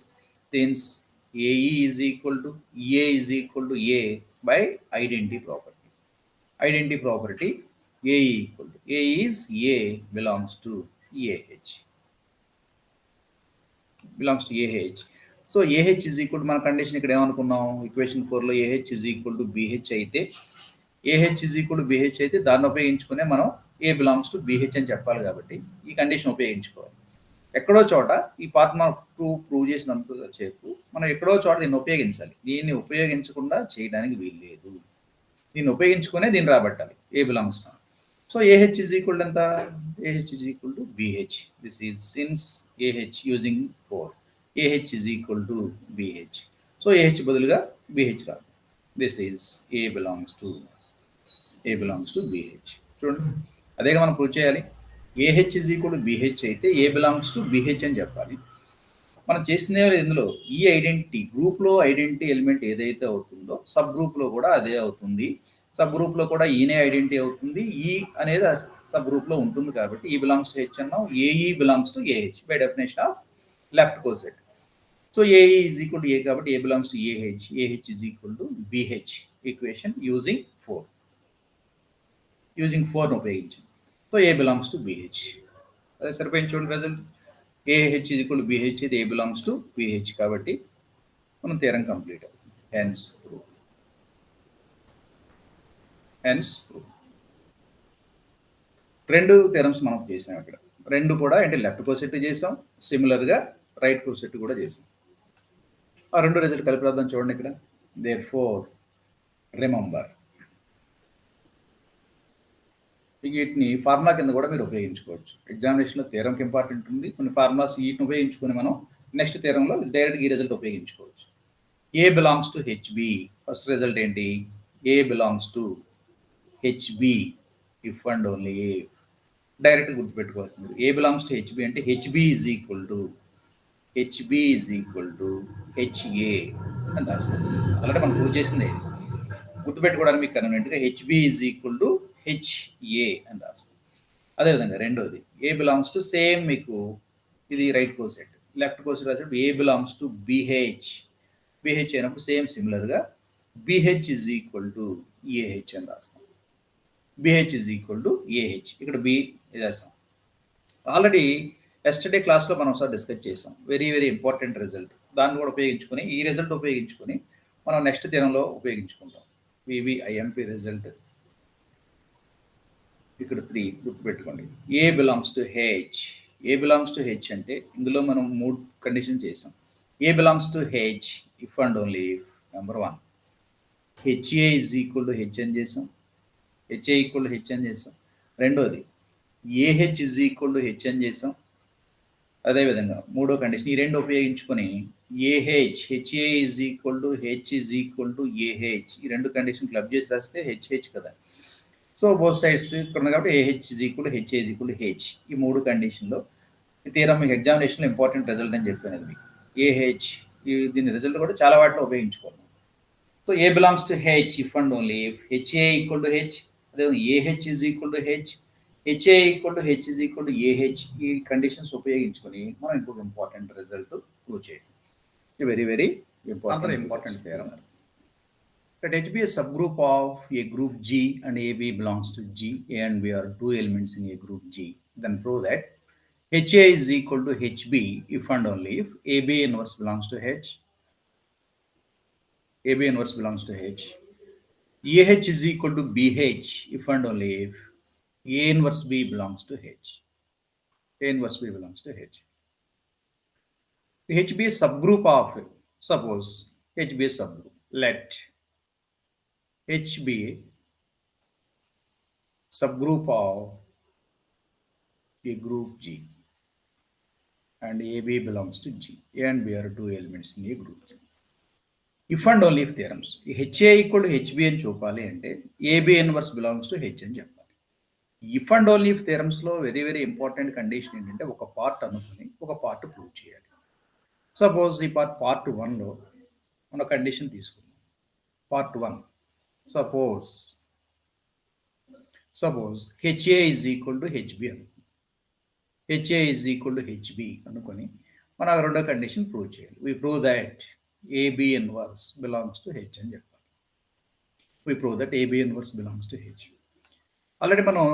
since AE is equal to A is equal to A by identity property. Identity property AE equal to A is A belongs to AH. Belongs to AH. So AH is equal to మన condition ఇక్కడ ఏమనుకున్నాం, equation 4లో AH is equal to BH అయితే AH is equal to BH అయితే దాన్ని ఉపయోగించుకునే మనం A belongs to BH అని చెప్పాలి కాబట్టి ఈ కండిషన్ ఉపయోగించుకోవాలి. ఎక్కడో చోట ఈ పార్ట్ మనం ప్రూవ్ చేసినంత సేపు మనం ఎక్కడో చోట దీన్ని ఉపయోగించాలి. దీన్ని ఉపయోగించకుండా చేయడానికి వీలు లేదు. దీన్ని ఉపయోగించుకునే దీన్ని రాబట్టాలి. A belongs to. So AH is equal to ఎంత, AH is equal to BH. This is since AH using 4. AH is equal to BH. So AH బదులుగా BH రాదు. This is A belongs to BH. చూడండి అదేగా మనం prove చేయాలి. AH is equal to BH అయితే A belongs to BH అని చెప్పాలి. మనం చేసిన ఇందులో ఈ ఐడెంటిటీ గ్రూప్లో ఐడెంటిటీ ఎలిమెంట్ ఏదైతే అవుతుందో సబ్ గ్రూప్లో కూడా అదే అవుతుంది. సబ్ గ్రూప్లో కూడా ఈనే ఐడెంటిటీ అవుతుంది. ఈ అనేది సబ్ గ్రూప్లో ఉంటుంది కాబట్టి ఈ బిలాంగ్స్ టు హెచ్ అన్నాం. AE belongs to AH by definition of left coset. So AE is equal to A కాబట్టి A belongs to AH. AH is equal to BH equation using 4 ఉపయోగించింది. So A belongs to BH. అదే సరిపోయింది చూడండి result. AH is equal to BH ఇది A belongs to BH కాబట్టి మనం theorem complete అవుతుంది. Hence prove. రెండు థియరమ్స్ మనం చేసాం ఇక్కడ. రెండు కూడా అంటే లెఫ్ట్ కోసెట్ చేసాం, సిమిలర్గా రైట్ కోసెట్ కూడా చేసాం. ఆ రెండు రిజల్ట్ కలిపి రాద్దాం చూడండి ఇక్కడ. దేర్ఫోర్ రిమెంబర్, వీటిని ఫార్ములా కింద కూడా మీరు ఉపయోగించుకోవచ్చు. ఎగ్జామినేషన్లో థియరంకి ఇంపార్టెంట్ ఉంది. కొన్ని ఫార్ములాస్ వీటిని ఉపయోగించుకొని మనం నెక్స్ట్ థియరంలో డైరెక్ట్గా ఈ రిజల్ట్ ఉపయోగించుకోవచ్చు. A belongs to H B. First result ఏంటి, A belongs to HB if and only if. డైరెక్ట్గా గుర్తుపెట్టుకోవాల్సింది ఏ బిలాంగ్స్ టు హెచ్బి అంటే H B is equal to H A అని రాస్తుంది. అలాగే మనం ప్రూవ్ చేసింది గుర్తుపెట్టుకోవడానికి మీకు కన్వీనియంట్గా H B is equal to H A అని రాస్తుంది. అదేవిధంగా రెండోది ఏ బిలాంగ్స్ టు సేమ్ మీకు ఇది రైట్ కోసెట్, లెఫ్ట్ కోసెట్ రాసేటప్పుడు a belongs to BH. BH అయినప్పుడు సేమ్ సిమిలర్గా BH is equal to AH అని రాస్తాం. BH is equal to AH, ఇక్కడ బి రాస్తాం. ఆల్రెడీ ఎస్టర్డే క్లాస్లో మనం ఒకసారి డిస్కస్ చేసాం. Very very important result. దాన్ని కూడా ఉపయోగించుకొని ఈ రిజల్ట్ ఉపయోగించుకొని మనం నెక్స్ట్ దినంలో ఉపయోగించుకుంటాం. వివిఐఎంపి రిజల్ట్ ఇక్కడ 3 గుర్తుపెట్టుకోండి. A belongs to H. A belongs to H అంటే ఇందులో మనం 3 కండిషన్ చేసాం. A belongs to H if and only if number 1 H A is equal to H అని చేసాం, హెచ్ఏ ఈక్వల్ టు హెచ్ అని చేసాం. రెండోది A H is equal to H అని చేసాం. అదేవిధంగా మూడో కండిషన్ ఈ రెండు ఉపయోగించుకొని H A is equal to H is equal to AH, ఈ రెండు కండిషన్ క్లబ్ చేసి రాస్తే హెచ్హెచ్ కదా. సో బోత్ సైడ్స్ ఇక్కడ ఉంది కాబట్టి AH is equal to HA is equal to H. ఈ మూడు కండిషన్లో ఈ తీరం మీకు ఎగ్జామినేషన్లో ఇంపార్టెంట్ రిజల్ట్ అని చెప్పాను. మీకు ఏహెచ్ దీని రిజల్ట్ కూడా చాలా వాటిలో ఉపయోగించుకోవాలి. So A belongs to H if and only if HA equal to H, అదేవిధంగా AH is equal to H, HA equal to H is equal to AH. ఈ కండిషన్స్ ఉపయోగించుకొని మనం ఇంకొక ఇంపార్టెంట్ రిజల్ట్ ప్రూవ్ చేయాలి. Very very important theorem. Let H be a subgroup of a group G and AB belongs to G. A and B are two elements in a group G. Then prove that HA is equal to HB if and only if AB inverse belongs to H. AB inverse belongs to H. AH is equal to BH if and only if A inverse B belongs to H. A inverse B belongs to H. H be a subgroup of, suppose H be a subgroup. Let H be a subgroup of a group G and AB belongs to G. A and B are two elements in a group G. If and only if theorems. HA equal to HB అని చూపాలి అంటే AB inverse belongs to H అని చెప్పాలి. If and only if థియరమ్స్లో very very important condition ఏంటంటే ఒక part అనుకుని ఒక పార్ట్ ప్రూవ్ చేయాలి. సపోజ్ ఈ పార్ట్ 1లో మన కండిషన్ తీసుకుందాం. Part 1 suppose HA is equal to HB అనుకుని, HA is equal to HB అనుకొని మనం రెండో కండిషన్ ప్రూవ్ చేయాలి. We prove that AB inverse belongs to H అని చెప్పాలి. We prove that AB inverse belongs to H. Already మనం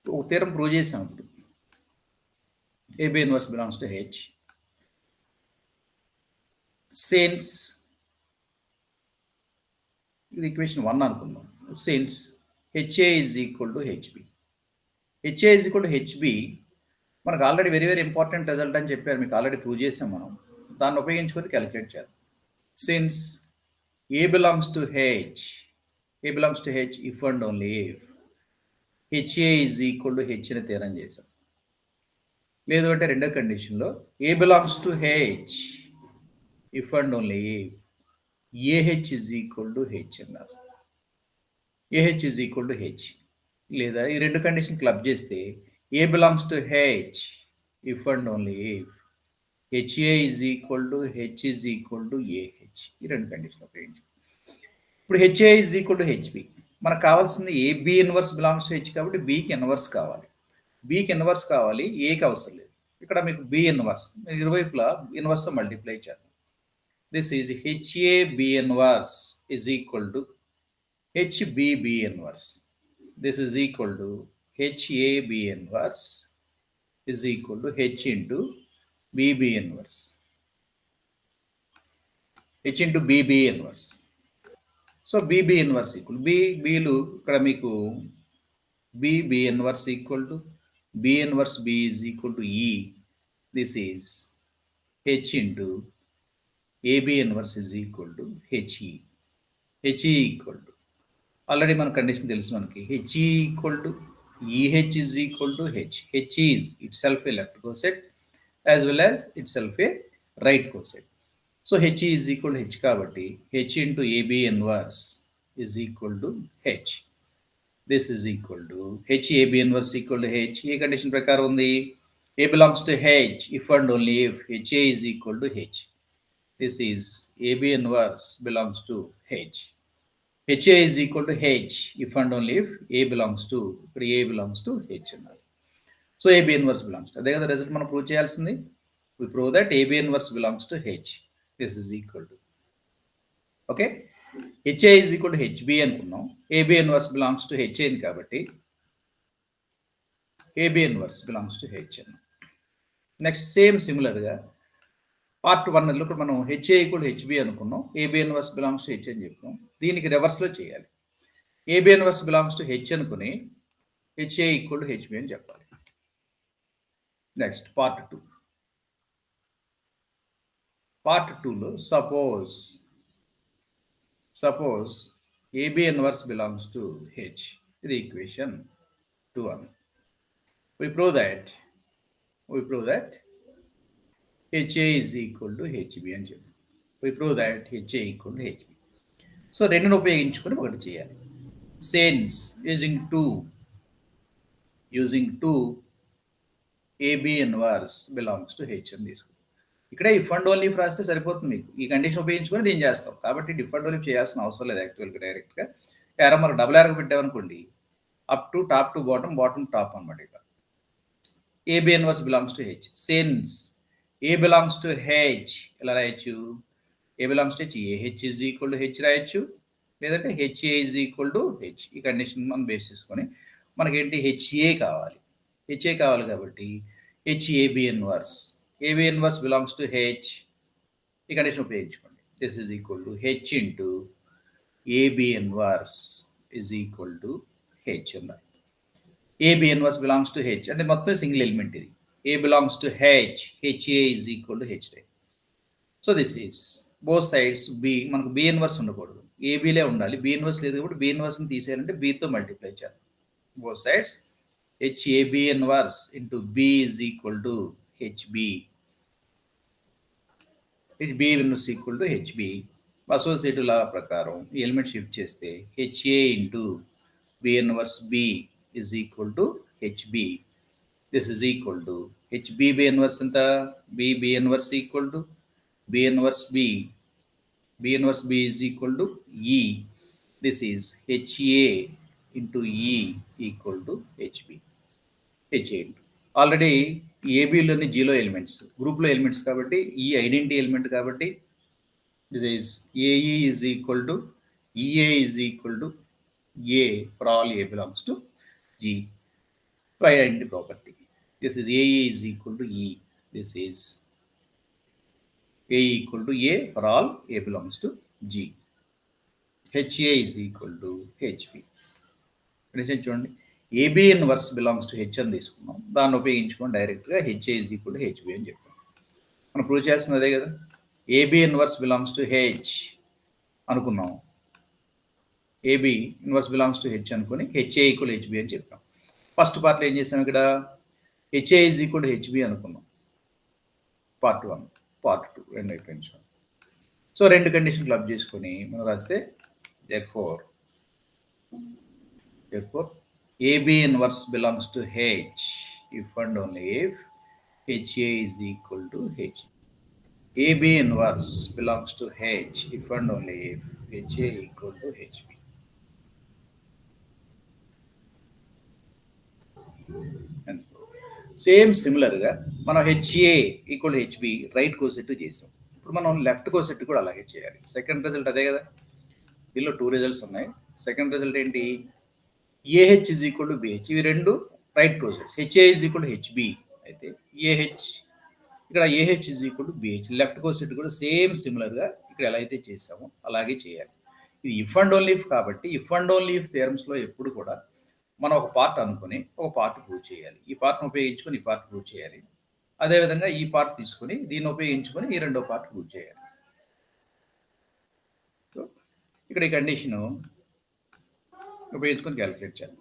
ఒక theorem prove చేసాం. ఇప్పుడు AB inverse belongs to H since, ఇది ఈక్వేషన్ 1 అనుకుందాం. Since HA is equal to HB, HA is equal to HB మనకు already very very important result అని చెప్పారు, మీకు ఆల్రెడీ ప్రూవ్ చేసాం. మనం దాన్ని ఉపయోగించుకొని క్యాలిక్యులేట్ చేద్దాం. Since A belongs to H, A belongs to H if and only if HA is equal to H అని తీరం చేసాం. లేదు అంటే రెండో కండిషన్లో A belongs to H if and only if AH is equal to H అని రాస్తాం. AH is equal to H. లేదా ఈ రెండు కండిషన్ క్లబ్ చేస్తే A belongs to H if and only if HA is equal to H is equal to AH. ఈ రెండు condition ఉపయోగించి ఇప్పుడు HA is equal to HB మనకు కావాల్సింది AB inverse belongs to H కాబట్టి బికి ఇన్వర్స్ కావాలి. బికి ఇన్వర్స్ కావాలి, ఏకి అవసరం లేదు. ఇక్కడ మీకు బి ఇన్వర్స్ ఇరువైపులా ఇన్వర్స్తో మల్టిప్లై చేద్దాం. This is HAB inverse is equal to HBB inverse. This is equal to HAB inverse is equal to H into BB inverse. H into BB inverse. So BB inverse equal Bలు ఇక్కడ మీకు BB inverse equal to B inverse B is equal to E. This is H into AB inverse is equal to HE. HE equal to already మన condition తెలుసు మనకి. HE equal to EH is equal to H. H is itself a left coset as well as itself a right coset. So HE is equal to H కాబట్టి H into AB inverse is equal to H. This is equal to HAB inverse equal to H. A condition ప్రకారం ఉంది? A belongs to H if and only if HA is equal to H. This is AB inverse belongs to H. HA is equal to H if and only if A belongs to H. So AB inverse belongs to. అదే కదా result మనం prove చేయాల్సింది. We prove that AB inverse belongs to H. This is equal to. Okay. HA is equal to HB అనుకున్నాం. AB inverse belongs to H అయింది కాబట్టి AB inverse belongs to H అన్నాం. Next same సిమిలర్గా part 1లో ఇక్కడ మనం HA equal HB అనుకున్నాం. AB inverse belongs to H అని చెప్పాం. దీనికి రివర్స్లో చేయాలి. AB inverse belongs to H అనుకుని హెచ్ఏ ఈక్వల్ టు హెచ్బి అని చెప్పాలి. Next part 2. పార్ట్ 2లో suppose Suppose AB inverse belongs to H. The equation 2-1. We prove that HA is equal to HB అని చెప్పి. We prove that HA equal to HB. So రెండును ఉపయోగించుకొని ఒకటి చేయాలి. Since using 2 AB inverse belongs to H అని తీసుకుంటాం. ఇక్కడ if and only if రాస్తే సరిపోతుంది మీకు. ఈ కండిషన్ ఉపయోగించుకొని దీన్ని చేస్తాం. కాబట్టి ఇఫ్ అండ్ ఓన్లీ చేయాల్సిన అవసరం లేదు యాక్చువల్గా డైరెక్ట్గా. యారో మనకు డబుల్ యారో పెట్టామనుకోండి, up to top to bottom, bottom top అనమాట. ఇక్కడ AB inverse belongs to H. Since A belongs to H, ఎలా రాయొచ్చు? A belongs to H, AH is equal to H రాయొచ్చు, లేదంటే HA is equal to H. ఈ condition మనం base చేసుకొని మనకేంటి HA కావాలి. HA కావాలి కాబట్టి HAB inverse. AB inverse belongs to H. ఈ కండిషన్ ఉపయోగించుకోండి. This is equal to H into AB inverse is equal to H అన్నారు. AB inverse belongs to H అంటే మొత్తం సింగిల్ ఎలిమెంట్ ఇది. A belongs to H, HA is equal to H. So this is both sides B. మనకు B inverse ఉండకూడదు, ఏబీలే ఉండాలి. B inverse లేదు కాబట్టి B ఇన్వర్స్ని తీసేయాలంటే Bతో multiply చేయాలి. Both sides HAB inverse into B is equal to HB. B inverse equal to HB. Associative లా ప్రకారం ఈ element shift చేస్తే HA into B inverse B is equal to HB. This is equal to HB B inverse ఎంత? B inverse equal to B inverse B. B inverse B is equal to E. This is HA into E equal to HB. HA into. Already ఏబీలోని జీలో elements, గ్రూప్లో elements కాబట్టి ఈ identity element కాబట్టి this is AE is equal to EA is equal to A for all A belongs to G. By identity property, this is AE is equal to E. This is AE equal to A for all A belongs to G. HA is equal to HB. చూడండి, AB inverse belongs to H అని తీసుకున్నాం. దాన్ని ఉపయోగించుకొని డైరెక్ట్గా HA is equal to HB అని చెప్పాం. మనం prove చేస్తుంది అదే కదా. AB inverse belongs to H అనుకున్నాం. AB inverse belongs to H అనుకుని HA equal to HB అని చెప్తాం. ఫస్ట్ పార్ట్లో ఏం చేసాం? ఇక్కడ HA is equal to HB అనుకున్నాం. పార్ట్ 1, పార్ట్ 2 రెండు అయిపోయింది. సో రెండు కండిషన్ క్లబ్ చేసుకొని మనం రాస్తే therefore AB inverse belongs to H if and only if HA is equal to H. AB inverse belongs to H if and only if HA equal to HB. Same సిమిలర్గా మనం HA equal HB right coset చేసాం. ఇప్పుడు మనం left coset కూడా అలాగే చేయాలి. Second result అదే కదా. దీనిలో 2 రిజల్ట్స్ ఉన్నాయి. సెకండ్ రిజల్ట్ ఏంటి? AH is equal to BH. ఇవి రెండు right cosets. HA is equal to HB అయితే AH ఇక్కడ AH is equal to BH. Left coset కూడా సేమ్ సిమిలర్గా ఇక్కడ ఎలా అయితే చేసామో అలాగే చేయాలి. ఇది ఇఫ్ అండ్ ఓన్లీ ఇఫ్ కాబట్టి ఇఫ్ అండ్ ఓన్లీ ఇఫ్ థియరమ్స్లో ఎప్పుడు కూడా మనం ఒక పార్ట్ అనుకుని ఒక పార్ట్ ప్రూవ్ చేయాలి. ఈ పార్ట్ను ఉపయోగించుకొని ఈ పార్ట్ ప్రూవ్ చేయాలి. అదేవిధంగా ఈ పార్ట్ తీసుకొని దీన్ని ఉపయోగించుకొని ఈ రెండో పార్ట్ ప్రూవ్ చేయాలి. సో ఇక్కడ ఈ కండిషను ఉపయోగించుకొని క్యాలిక్యులేట్ చేయాలి.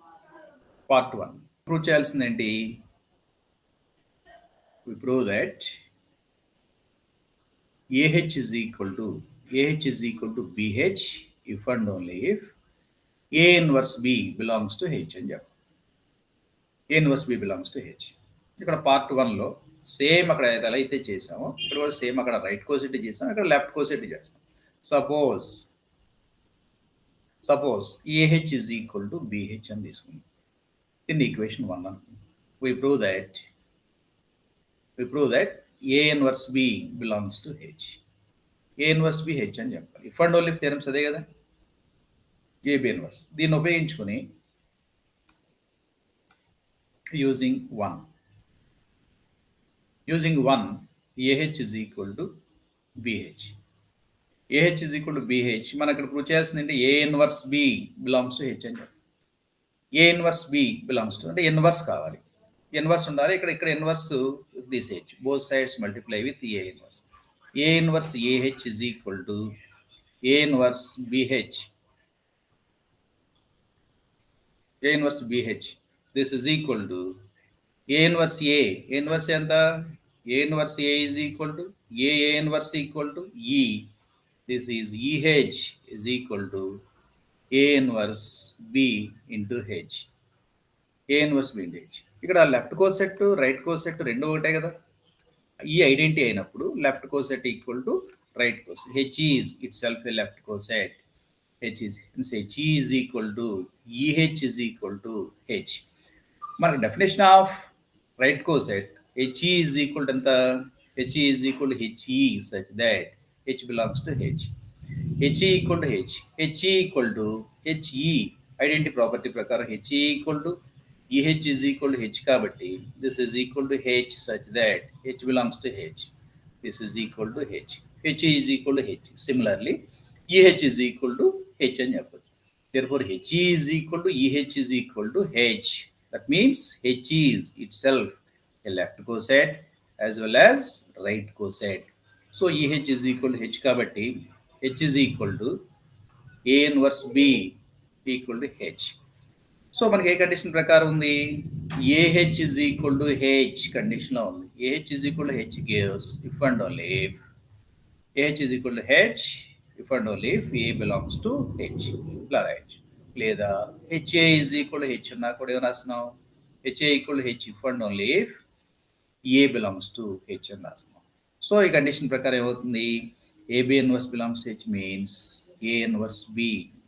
పార్ట్ 1 ప్రూవ్ చేయాల్సింది ఏంటి? we prove that AH is equal to BH if and only if A inverse B belongs to H అని చెప్పాలి. A inverse B belongs to H. ఇక్కడ పార్ట్ 1లో సేమ్ అక్కడ ఎలా అయితే చేసామో ఇక్కడ కూడా సేమ్ అక్కడ రైట్ కోసెట్ చేసాం, ఇక్కడ లెఫ్ట్ కోసెట్ చేస్తాం. Suppose AH is equal to BH అని తీసుకుందాం. దీన్ని ఈక్వేషన్ 1 అనుకుందాం. we prove that A inverse B belongs to H. A inverse B H అని చెప్పాలి. If and only if theorems అదే కదా. AB inverse దీన్ని ఉపయోగించుకొని using 1 AH is equal to BH. AH is equal to BH మనం ఇక్కడ prove చేయాల్సింది A inverse B belongs to H అని చెప్పాలి. A inverse B belongs to అంటే ఇన్వర్స్ కావాలి. ఇన్వర్స్ ఉండాలి. ఇక్కడ ఇన్వర్స్ తీసేయచ్చు. Both sides multiply with A inverse. A inverse AH is equal to A inverse BH. A inverse BH. This is equal to A inverse A. A inverse ఎంత? A inverse A is equal to A inverse equal to E. This is EH is equal to A inverse B into H. A inverse B into H. ఇక్కడ left coset right coset రెండు ఒకటే కదా. ఈ identity అయినప్పుడు left coset equal to right coset. H is itself a left coset. H is equal to EH is equal to H. మనకు definition of right coset HE is equal to ఎంత? HE is equal to HE such that H belongs to H. HE equal to H. HE equal to HE. Identity property ప్రకారం HE equal to EH is equal to H కాబట్టి this is equal to H such that H belongs to H. This is equal to H. HE is equal to H. Similarly, EH is equal to H అని చెప్పచ్చు. Therefore, HE is equal to EH is equal to H. That means HE is itself a left coset as well as right coset. So EH is equal to H కాబట్టి H is equal to A inverse B equal to H. So మనకి ఏ condition ప్రకారం ఉంది? AH is equal to H కండిషన్లో ఉంది. AH is equal to H gives if and only if AH is equal to H if and only if A belongs to H. ఇలా రాయొచ్చు. లేదా HA is equal to H ఉన్నా కూడా ఏమైనా రాస్తున్నాం? HA equal to H if and only if A belongs to H అని రాస్తున్నాం. So ఈ కండిషన్ ప్రకారం ఏమవుతుంది? AB inverse belongs to H means A inverse B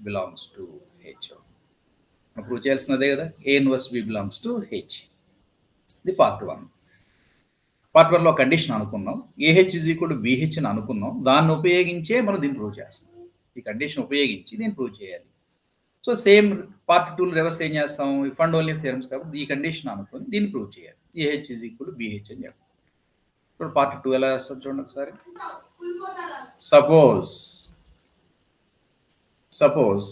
belongs to H. Prove చేయాల్సినదే కదా. A inverse B belongs to H. ఇది part 1. Part 1లో condition అనుకున్నాం. AH is equal to BH అని అనుకున్నాం. దాన్ని ఉపయోగించే మనం దీన్ని ప్రూవ్ చేస్తాం. ఈ కండిషన్ ఉపయోగించి దీన్ని ప్రూవ్ చేయాలి. సో సేమ్ పార్ట్ 2 రివర్స్ ఏం చేస్తాం? ఇఫ్ అండ్ ఓన్లీ థియరమ్స్ కాబట్టి ఈ కండిషన్ అనుకుని దీన్ని ప్రూవ్ చేయాలి. AH is equal to BH అని చెప్పాలి. ఇప్పుడు పార్ట్ 2 ఎలా చేస్తాం చూడండి ఒకసారి. Suppose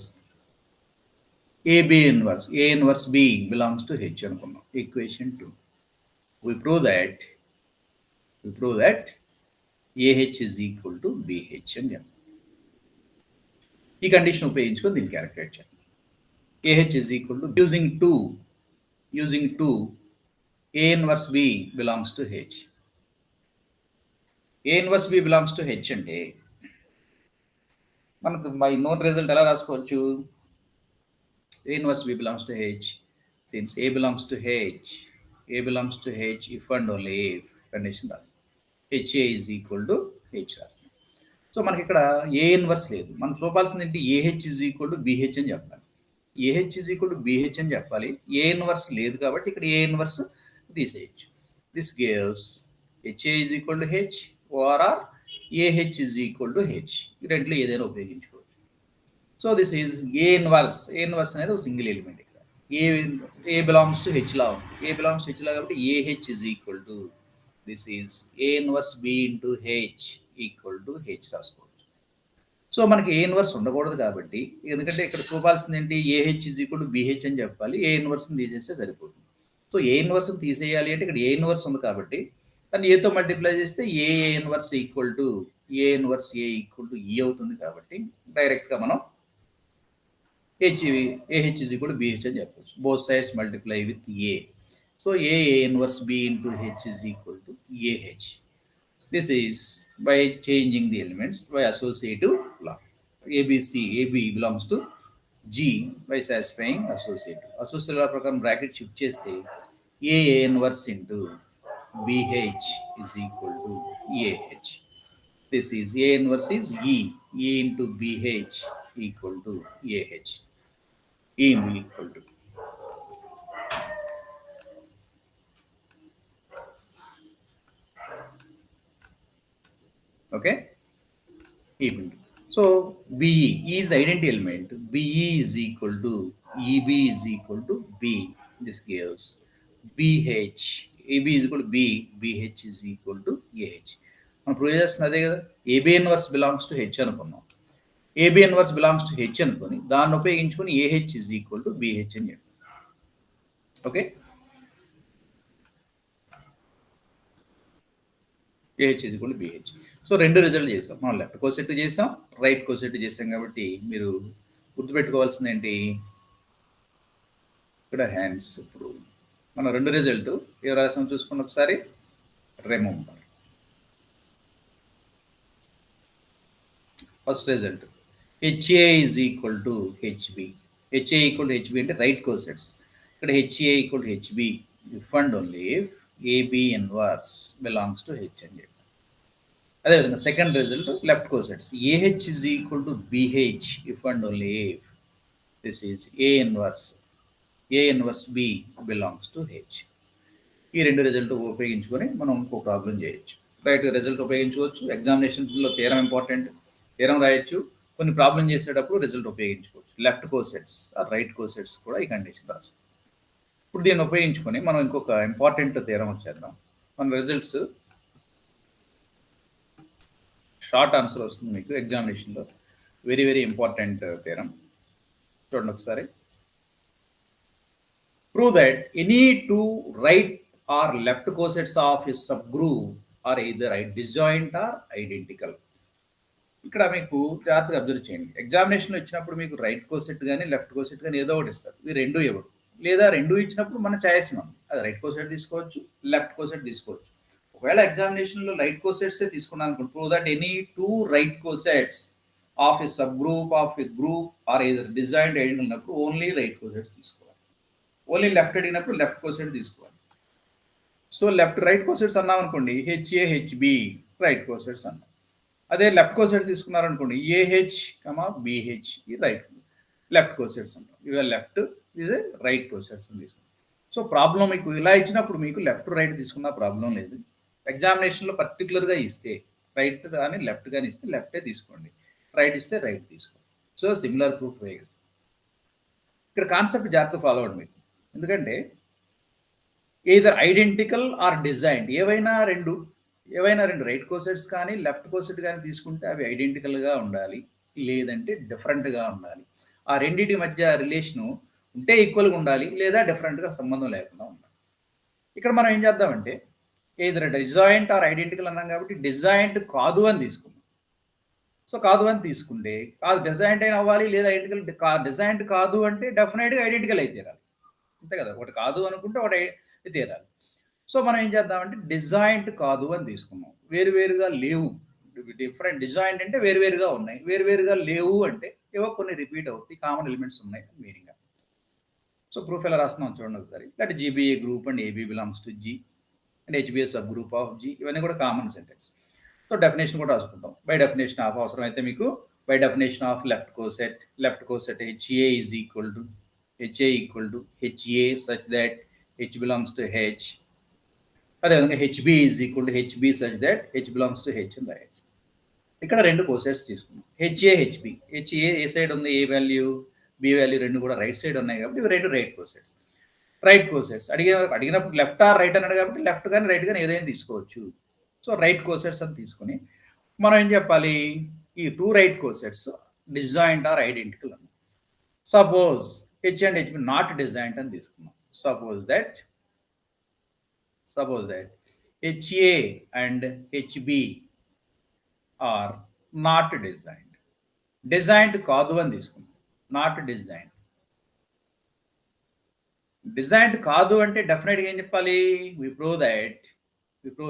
AB inverse A inverse B belongs to H అనుకున్నాం. Equation 2. We prove that AH is equal to BH అని చెప్పాలి. ఈ కండిషన్ ఉపయోగించుకొని దీన్ని క్యాలిక్యులేట్ చేయాలి. AH is equal to using 2 A inverse B belongs to H. A inverse B belongs to H అంటే మనకు by note result ఎలా రాసుకోవచ్చు? A inverse B belongs to H. Since A belongs to H if and only if condition రాదు. HA is equal to H రాస్తుంది. So మనకి ఇక్కడ A inverse లేదు. మనం చూపాల్సింది ఏంటి? AH is equal to BH అని చెప్పాలి. AH is equal to BH అని చెప్పాలి. A ఇన్వర్స్ లేదు కాబట్టి ఇక్కడ A ఇన్వర్స్ తీసేయచ్చు. This gives HA is equal to H or AH is equal to H. ఈ రెంట్లో ఏదైనా ఉపయోగించుకోవచ్చు. So this is A inverse. A inverse అనేది ఒక సింగిల్ ఎలిమెంట్. ఇక్కడ A belongs to H లా ఉంది. A belongs to H లా కాబట్టి AH is equal to this is A inverse B into H equal to H రాసుకోవచ్చు. So మనకి A inverse ఉండకూడదు కాబట్టి, ఎందుకంటే ఇక్కడ చూపాల్సింది ఏంటి? AH is equal to BH అని చెప్పాలి. A ఇన్వర్స్ని తీసేస్తే సరిపోతుంది. సో A ఇన్వర్స్ని తీసేయాలి అంటే ఇక్కడ A ఇన్వర్స్ ఉంది కాబట్టి దాన్ని ఏతో మల్టిప్లై చేస్తే A inverse equal to A inverse A equal to E అవుతుంది కాబట్టి డైరెక్ట్గా మనం AH is equal to BH అని చెప్పవచ్చు. Both sides multiply with A. So A inverse B into H is equal to AH. This is by changing the elements by associative law. AB belongs to G by satisfying associative. Associative law ప్రకారం bracket shift చేస్తే A inverse into BH is equal to AH. This is A inverse is E into BH equal to AH. E equal to okay. So BE is the identity element. BE is equal to EB is equal to B. This gives BH. AB is equal to B. BH is equal to AH. మనం prove చేస్తున్నది అదే కదా. AB inverse belongs to H అనుకున్నాం. AB inverse belongs to H అనుకుని దాన్ని ఉపయోగించుకొని AH is equal to BH అని చెప్పి. Okay. AH is equal to BH. So 2 result చేసాం. మనం లెఫ్ట్ కోసెట్ చేసాం, రైట్ కోసెట్ చేసాం కాబట్టి మీరు గుర్తుపెట్టుకోవాల్సింది ఏంటి? ఇక్కడ హ్యాండ్స్. ఇప్పుడు మనం 2 రిజల్ట్ ఏ రాసాం చూసుకోండి ఒకసారి. Remember. First result HA is equal to HB. HA equal to HB అంటే రైట్ కోసెట్స్. ఇక్కడ HA equal to HB if and only if AB inverse belongs to H అని చెప్పి. అదేవిధంగా second result left cosets. AH is equal to BH if and only if this is a inverse b belongs to H. ఈ 2 result ఉపయోగించుకొని మనం ఇంకో problem చేయొచ్చు. Right result ఉపయోగించుకోవచ్చు. ఎగ్జామినేషన్లో థీరం ఇంపార్టెంట్, థీరం రాయొచ్చు. కొన్ని ప్రాబ్లం చేసేటప్పుడు రిజల్ట్ ఉపయోగించుకోవచ్చు. లెఫ్ట్ కోసెట్స్ రైట్ కోసెట్స్ కూడా ఈ కండిషన్ రాసు. ఇప్పుడు దీన్ని ఉపయోగించుకొని మనం ఇంకొక ఇంపార్టెంట్ థీరం వచ్చేద్దాం. మన రిజల్ట్స్ షార్ట్ ఆన్సర్ వస్తుంది మీకు ఎగ్జామినేషన్లో. Very very important theorem. చూడండి ఒకసారి. Prove that any two right or left cosets of a subgroup are either disjoint or identical. ఇక్కడ మీకు జాగ్రత్తగా అబ్జర్వ్ చేయండి. ఎగ్జామినేషన్లో ఇచ్చినప్పుడు మీకు రైట్ కోసెట్ కానీ లెఫ్ట్ కోసెట్ కానీ ఏదో ఒకటి ఇస్తారు. ఇవి 2 ఇవ్వరు. లేదా 2 ఇచ్చినప్పుడు మన చాయిస్ మనం అది రైట్ కోసెట్ తీసుకోవచ్చు, లెఫ్ట్ కోసెట్ తీసుకోవచ్చు. ఒకవేళ ఎగ్జామినేషన్లో రైట్ కోసెట్సే తీసుకున్నాను అనుకోండి. Prove that any 2 right cosets of a sub group of a group are either disjoint identical అన్నప్పుడు ఓన్లీ రైట్ కోసెట్స్ తీసుకోవాలి. ఓన్లీ లెఫ్ట్ అడిగినప్పుడు లెఫ్ట్ కోసెట్ తీసుకోవాలి. సో లెఫ్ట్ రైట్ కోసెట్స్ అన్నాం అనుకోండి, హెచ్ఏ హెచ్బి రైట్ కోసెట్స్ అన్నాం. అదే left coset తీసుకున్నారనుకోండి, AH BH ఈ లెఫ్ట్ కోసెట్స్ అంటాం. ఇవి లెఫ్ట్ ఇది రైట్ కోసెట్స్ అని తీసుకుంటాం. సో ప్రాబ్లం మీకు ఇలా ఇచ్చినప్పుడు మీకు లెఫ్ట్ రైట్ తీసుకున్న ప్రాబ్లం లేదు. ఎగ్జామినేషన్లో పర్టికులర్గా ఇస్తే రైట్ కానీ లెఫ్ట్ కానీ ఇస్తే లెఫ్టే తీసుకోండి, రైట్ ఇస్తే రైట్ తీసుకోండి. సో సిమిలర్ ప్రూఫ్ ఉపయోగిస్తాం. ఇక్కడ కాన్సెప్ట్ జాగ్రత్త ఫాలో అవ్వండి మీకు. ఎందుకంటే either ఐడెంటికల్ ఆర్ డిజైన్డ్ ఏవైనా రెండు రైట్ కోసెట్స్ కానీ లెఫ్ట్ కోసెట్ కానీ తీసుకుంటే అవి ఐడెంటికల్గా ఉండాలి, లేదంటే డిఫరెంట్గా ఉండాలి. ఆ రెండింటి మధ్య రిలేషను ఉంటే ఈక్వల్గా ఉండాలి, లేదా డిఫరెంట్గా సంబంధం లేకుండా ఉండాలి. ఇక్కడ మనం ఏం చేద్దామంటే either డిజాయింట్ ఆర్ ఐడెంటికల్ అన్నాం కాబట్టి డిజాయింట్ కాదు అని తీసుకుందాం. సో కాదు అని తీసుకుంటే కాదు డిజాయింట్ అయినా అవ్వాలి, లేదా ఐడెంటికల్. డిజాయింట్ కాదు అంటే డెఫినెట్గా ఐడెంటికల్ అయితే తీరాలి, అంతే కదా. ఒకటి కాదు అనుకుంటే ఒకటి తీరాలి. సో మనం ఏం చేద్దామంటే డిజాయింట్ కాదు అని తీసుకున్నాం. వేరువేరుగా లేవు, డిఫరెంట్. డిజాయింట్ అంటే వేరువేరుగా ఉన్నాయి, వేరువేరుగా లేవు అంటే ఏవో కొన్ని రిపీట్ అవుతాయి, కామన్ ఎలిమెంట్స్ ఉన్నాయి మీనింగ్. సో ప్రూఫ్ ఎలా రాస్తున్నాం చూడండి ఒకసారి. Let G be a group and a b belongs to G and H be a sub group of G. ఇవన్నీ కూడా కామన్ సెంటెన్స్. సో డెఫినేషన్ కూడా రాసుకుంటాం. బై డెఫినేషన్ ఆఫ్ అవసరం అయితే మీకు by definition of left coset HA is equal to HA such that H belongs to H. అదేవిధంగా HB is equal to HB such that H belongs to H అని రాయొచ్చు. ఇక్కడ 2 cosets తీసుకున్నాం, HA HB. HA ఏ side ఉంది, ఏ value B value రెండు కూడా రైట్ సైడ్ ఉన్నాయి కాబట్టి ఇవి 2 రైట్ కోసెట్స్. అడిగినప్పుడు లెఫ్ట్ ఆర్ రైట్ అన్నాడు కాబట్టి లెఫ్ట్ కానీ రైట్ కానీ ఏదైనా తీసుకోవచ్చు. సో రైట్ కోసెట్స్ అని తీసుకొని మనం ఏం చెప్పాలి, ఈ 2 right cosets disjoint or identical అన్నాం. Suppose H and HB not disjoint అని తీసుకున్నాం. Suppose that HA and HB are not disjoint. Disjoint కాదు అని తీసుకున్నాం, నాట్ డిజాయింట్. డిజాయింట్ కాదు అంటే డెఫినెట్గా ఏం చెప్పాలి, we prove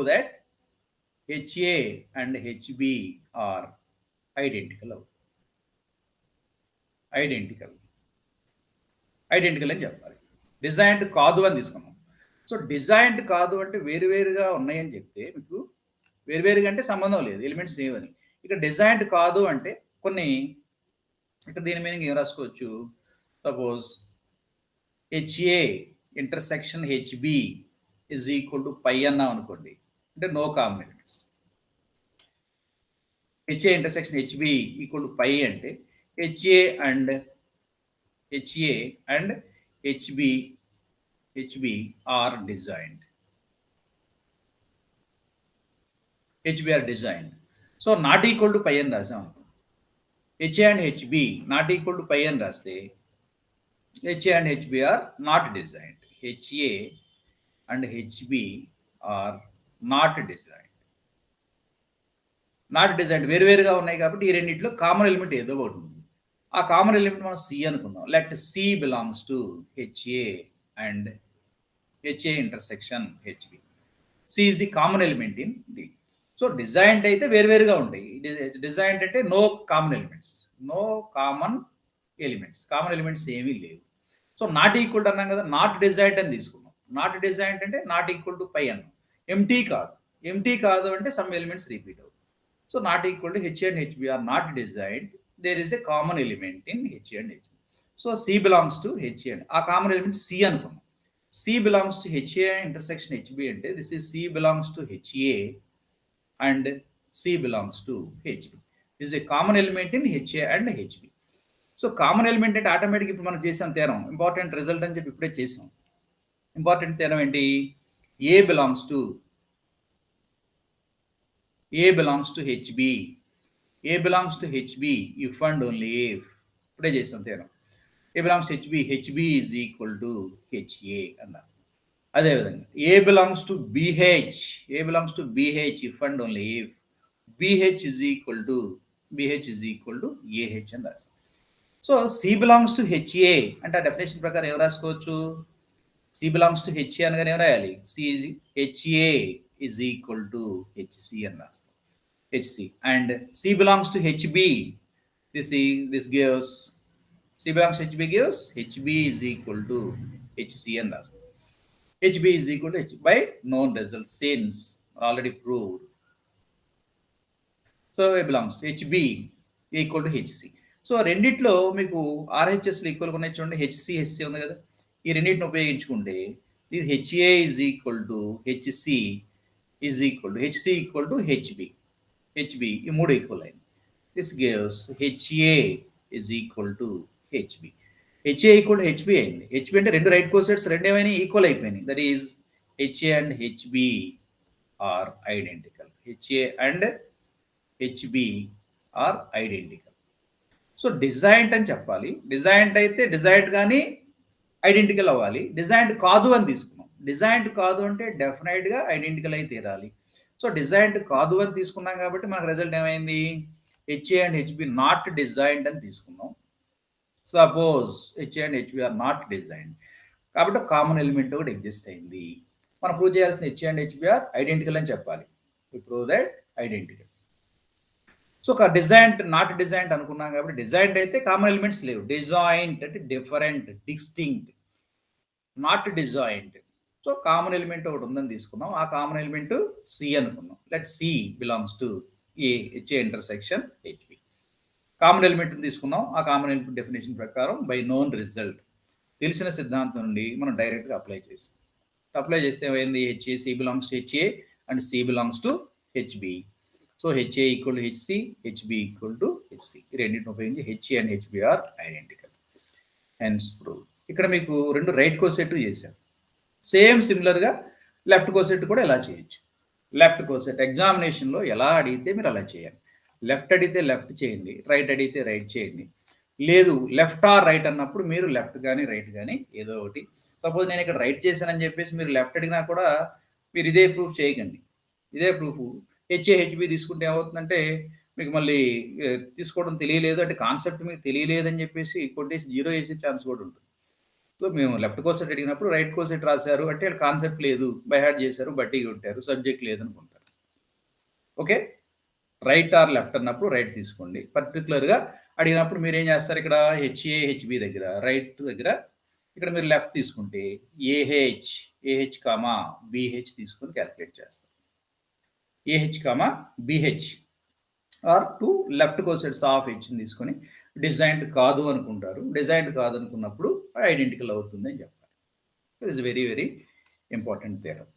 that HA and HB are identical అని చెప్పాలి. డిజాయింట్ కాదు అని తీసుకున్నాం. సో డిజాయింట్ కాదు అంటే వేరువేరుగా ఉన్నాయని చెప్తే మీకు వేరువేరుగా అంటే సంబంధం లేదు, ఎలిమెంట్స్ లేవని. ఇక్కడ డిజాయింట్ కాదు అంటే కొన్ని, ఇక్కడ దీని మీనింగ్ ఏం రాసుకోవచ్చు, suppose HA intersection HB is equal to phi అన్నాం అనుకోండి, అంటే no common elements. HA intersection HB equal to phi అంటే HA and HB are disjoint. So not equal to phi అని రాసాం అనుకో, HA and HB not equal to phi అని రాస్తే HA and HB are not disjoint. HA and HB are not not disjoint వేరువేరుగా ఉన్నాయి కాబట్టి ఈ రెండిట్లో కామన్ ఎలిమెంట్ ఏదో ఒకటి ఉంది. ఆ కామన్ ఎలిమెంట్ మనం సి అనుకుందాం. Let C belongs to HA and HA intersection HB. C is the common element in d. So disjoint అయితే వేరువేరుగా ఉంటాయి. డిజైన్డ్ అంటే no common elements, no common elements ఏమీ లేవు. సో నాట్ ఈక్వల్ అన్నాం కదా, నాట్ డిజైన్డ్ అని తీసుకున్నాం. నాట్ డిజైన్డ్ అంటే నాట్ ఈక్వల్ టు పై అన్నాం. ఎంటీ కాదు అంటే సమ్ ఎలిమెంట్స్ రిపీట్ అవుతాయి. So not equal to H and HB are not disjoint, there is a common element in H and HB. So C belongs to H and ఆ common element C అనుకున్నాం. C belongs to HA intersection HB అంటే this is C belongs to HA and C belongs to HB. This a common element in HA and HB. So common element అంటే automatic ఇప్పుడు మనం చేసాం తేరం, important result అని చెప్పి ఇప్పుడే చేసాం. Important theorem ఏంటి? A belongs to HB. A belongs to HB if and only if. ఇప్పుడే చేసాం theorem. A belongs to HB is equal to HA అన్నారు. అదేవిధంగా A belongs to BH if and only if BH is equal to AH అని రాస్తాం. So C belongs to HA అంటే ఆ definition ప్రకారం ఏం రాసుకోవచ్చు? సి బిలాంగ్స్ టు హెచ్ఏ అనగానే ఏం రాయాలి? HA is equal to HC అని రాస్తాం. HC and C belongs to HB, this gives C belongs to HB gives HB is equal to HC అని రాస్తాం. HB is equal to H by known result since already proved. So A belongs to HB equal to HC. So రెండిట్లో మీకు ఆర్హెచ్ఎస్లు ఈక్వల్గా ఉన్నాయి చూడండి. HC ఉంది కదా, ఈ రెండింటిని ఉపయోగించుకుంటే ఇది HA is equal to HC equal to HB ఈ మూడు ఈక్వల్ అయింది. This gives HA is equal to HB. HA equal to HB అయింది. హెచ్బి అంటే రెండు రైట్ కోసెట్స్ రెండు ఏమైనా ఈక్వల్ అయిపోయినాయి. That is HA and HB are identical. HA and HB are identical. So disjoint అని చెప్పాలి. డిజైన్డ్ అయితే డిజైన్డ్ కానీ ఐడెంటికల్ అవ్వాలి. డిజైన్డ్ కాదు అని తీసుకున్నాం. డిజైన్డ్ కాదు అంటే డెఫినెట్గా ఐడెంటికల్ అయితే తీరాలి. సో డిజైన్డ్ కాదు అని తీసుకున్నాం కాబట్టి మనకు రిజల్ట్ ఏమైంది? HA and HB not disjoint అని తీసుకున్నాం. Suppose HA and HB are not disjoint కాబట్టి కామన్ ఎలిమెంట్ ఒకటి ఎగ్జిస్ట్ అయింది. మనం ప్రూవ్ చేయాల్సిన HA and HB are identical అని చెప్పాలి. We prove that identical. So ఒక డిజైన్డ్ నాట్ డిజైన్డ్ అనుకున్నాం కాబట్టి డిజైన్డ్ అయితే కామన్ ఎలిమెంట్స్ లేవు. డిజైన్డ్ అంటే different, distinct. Not disjoint so common element ఒకటి ఉందని తీసుకున్నాం. ఆ కామన్ ఎలిమెంట్ సి అనుకున్నాం. Let C belongs to HA intersection HB. Common element తీసుకున్నాం. ఆ కామన్ ఎలిమెంట్ డెఫినేషన్ ప్రకారం బై నోన్ రిజల్ట్ తెలిసిన సిద్ధాంతం నుండి మనం డైరెక్ట్గా అప్లై చేస్తాం. అప్లై చేస్తే ఏమైంది? HA C belongs to HA and C belongs to HB. So HA equal to HC, HB equal to HC. ఈ రెండింటిని ఉపయోగించి HA and HB are identical. Hence prove. ఇక్కడ మీకు రెండు రైట్ కోసెట్ చేశారు. సేమ్ సిమిలర్గా లెఫ్ట్ కోసెట్ కూడా ఎలా చేయొచ్చు. లెఫ్ట్ కోసెట్ ఎగ్జామినేషన్లో ఎలా అడిగితే మీరు అలా చేయాలి. లెఫ్ట్ అడిగితే లెఫ్ట్ చేయండి, రైట్ అడిగితే రైట్ చేయండి. లేదు లెఫ్ట్ ఆర్ రైట్ అన్నప్పుడు మీరు లెఫ్ట్ కానీ రైట్ కానీ ఏదో ఒకటి. సపోజ్ నేను ఇక్కడ రైట్ చేశానని చెప్పేసి మీరు లెఫ్ట్ అడిగినా కూడా మీరు ఇదే ప్రూఫ్ చేయకండి. ఇదే ప్రూఫ్ హెచ్ఏ హెచ్బి తీసుకుంటే ఏమవుతుందంటే మీకు మళ్ళీ తీసుకోవడం తెలియలేదు అంటే కాన్సెప్ట్ మీకు తెలియలేదని చెప్పేసి కొట్టేసి 0 వేసే ఛాన్స్ కూడా ఉంటుంది. సో మేము లెఫ్ట్ కోసెట్ అడిగినప్పుడు రైట్ కోసెట్ రాశారు అంటే కాన్సెప్ట్ లేదు, బై హార్ట్ చేశారు, బట్టి కొట్టారు, సబ్జెక్ట్ లేదనుకుంటారు. ఓకే, రైట్ ఆర్ లెఫ్ట్ అన్నప్పుడు రైట్ తీసుకోండి. పర్టికులర్గా అడిగినప్పుడు మీరు ఏం చేస్తారు? ఇక్కడ హెచ్ఏ హెచ్బి దగ్గర రైట్ దగ్గర ఇక్కడ మీరు లెఫ్ట్ తీసుకుంటే ఏహెచ్ కామా బిహెచ్ తీసుకొని క్యాలిక్యులేట్ చేస్తారు. AH comma BH are two left cosets of హెచ్ని తీసుకొని డిజైన్డ్ కాదు అనుకుంటారు. డిజైన్డ్ కాదు అనుకున్నప్పుడు ఐడెంటికల్ అవుతుంది అని చెప్పాలి. It is very very important theorem.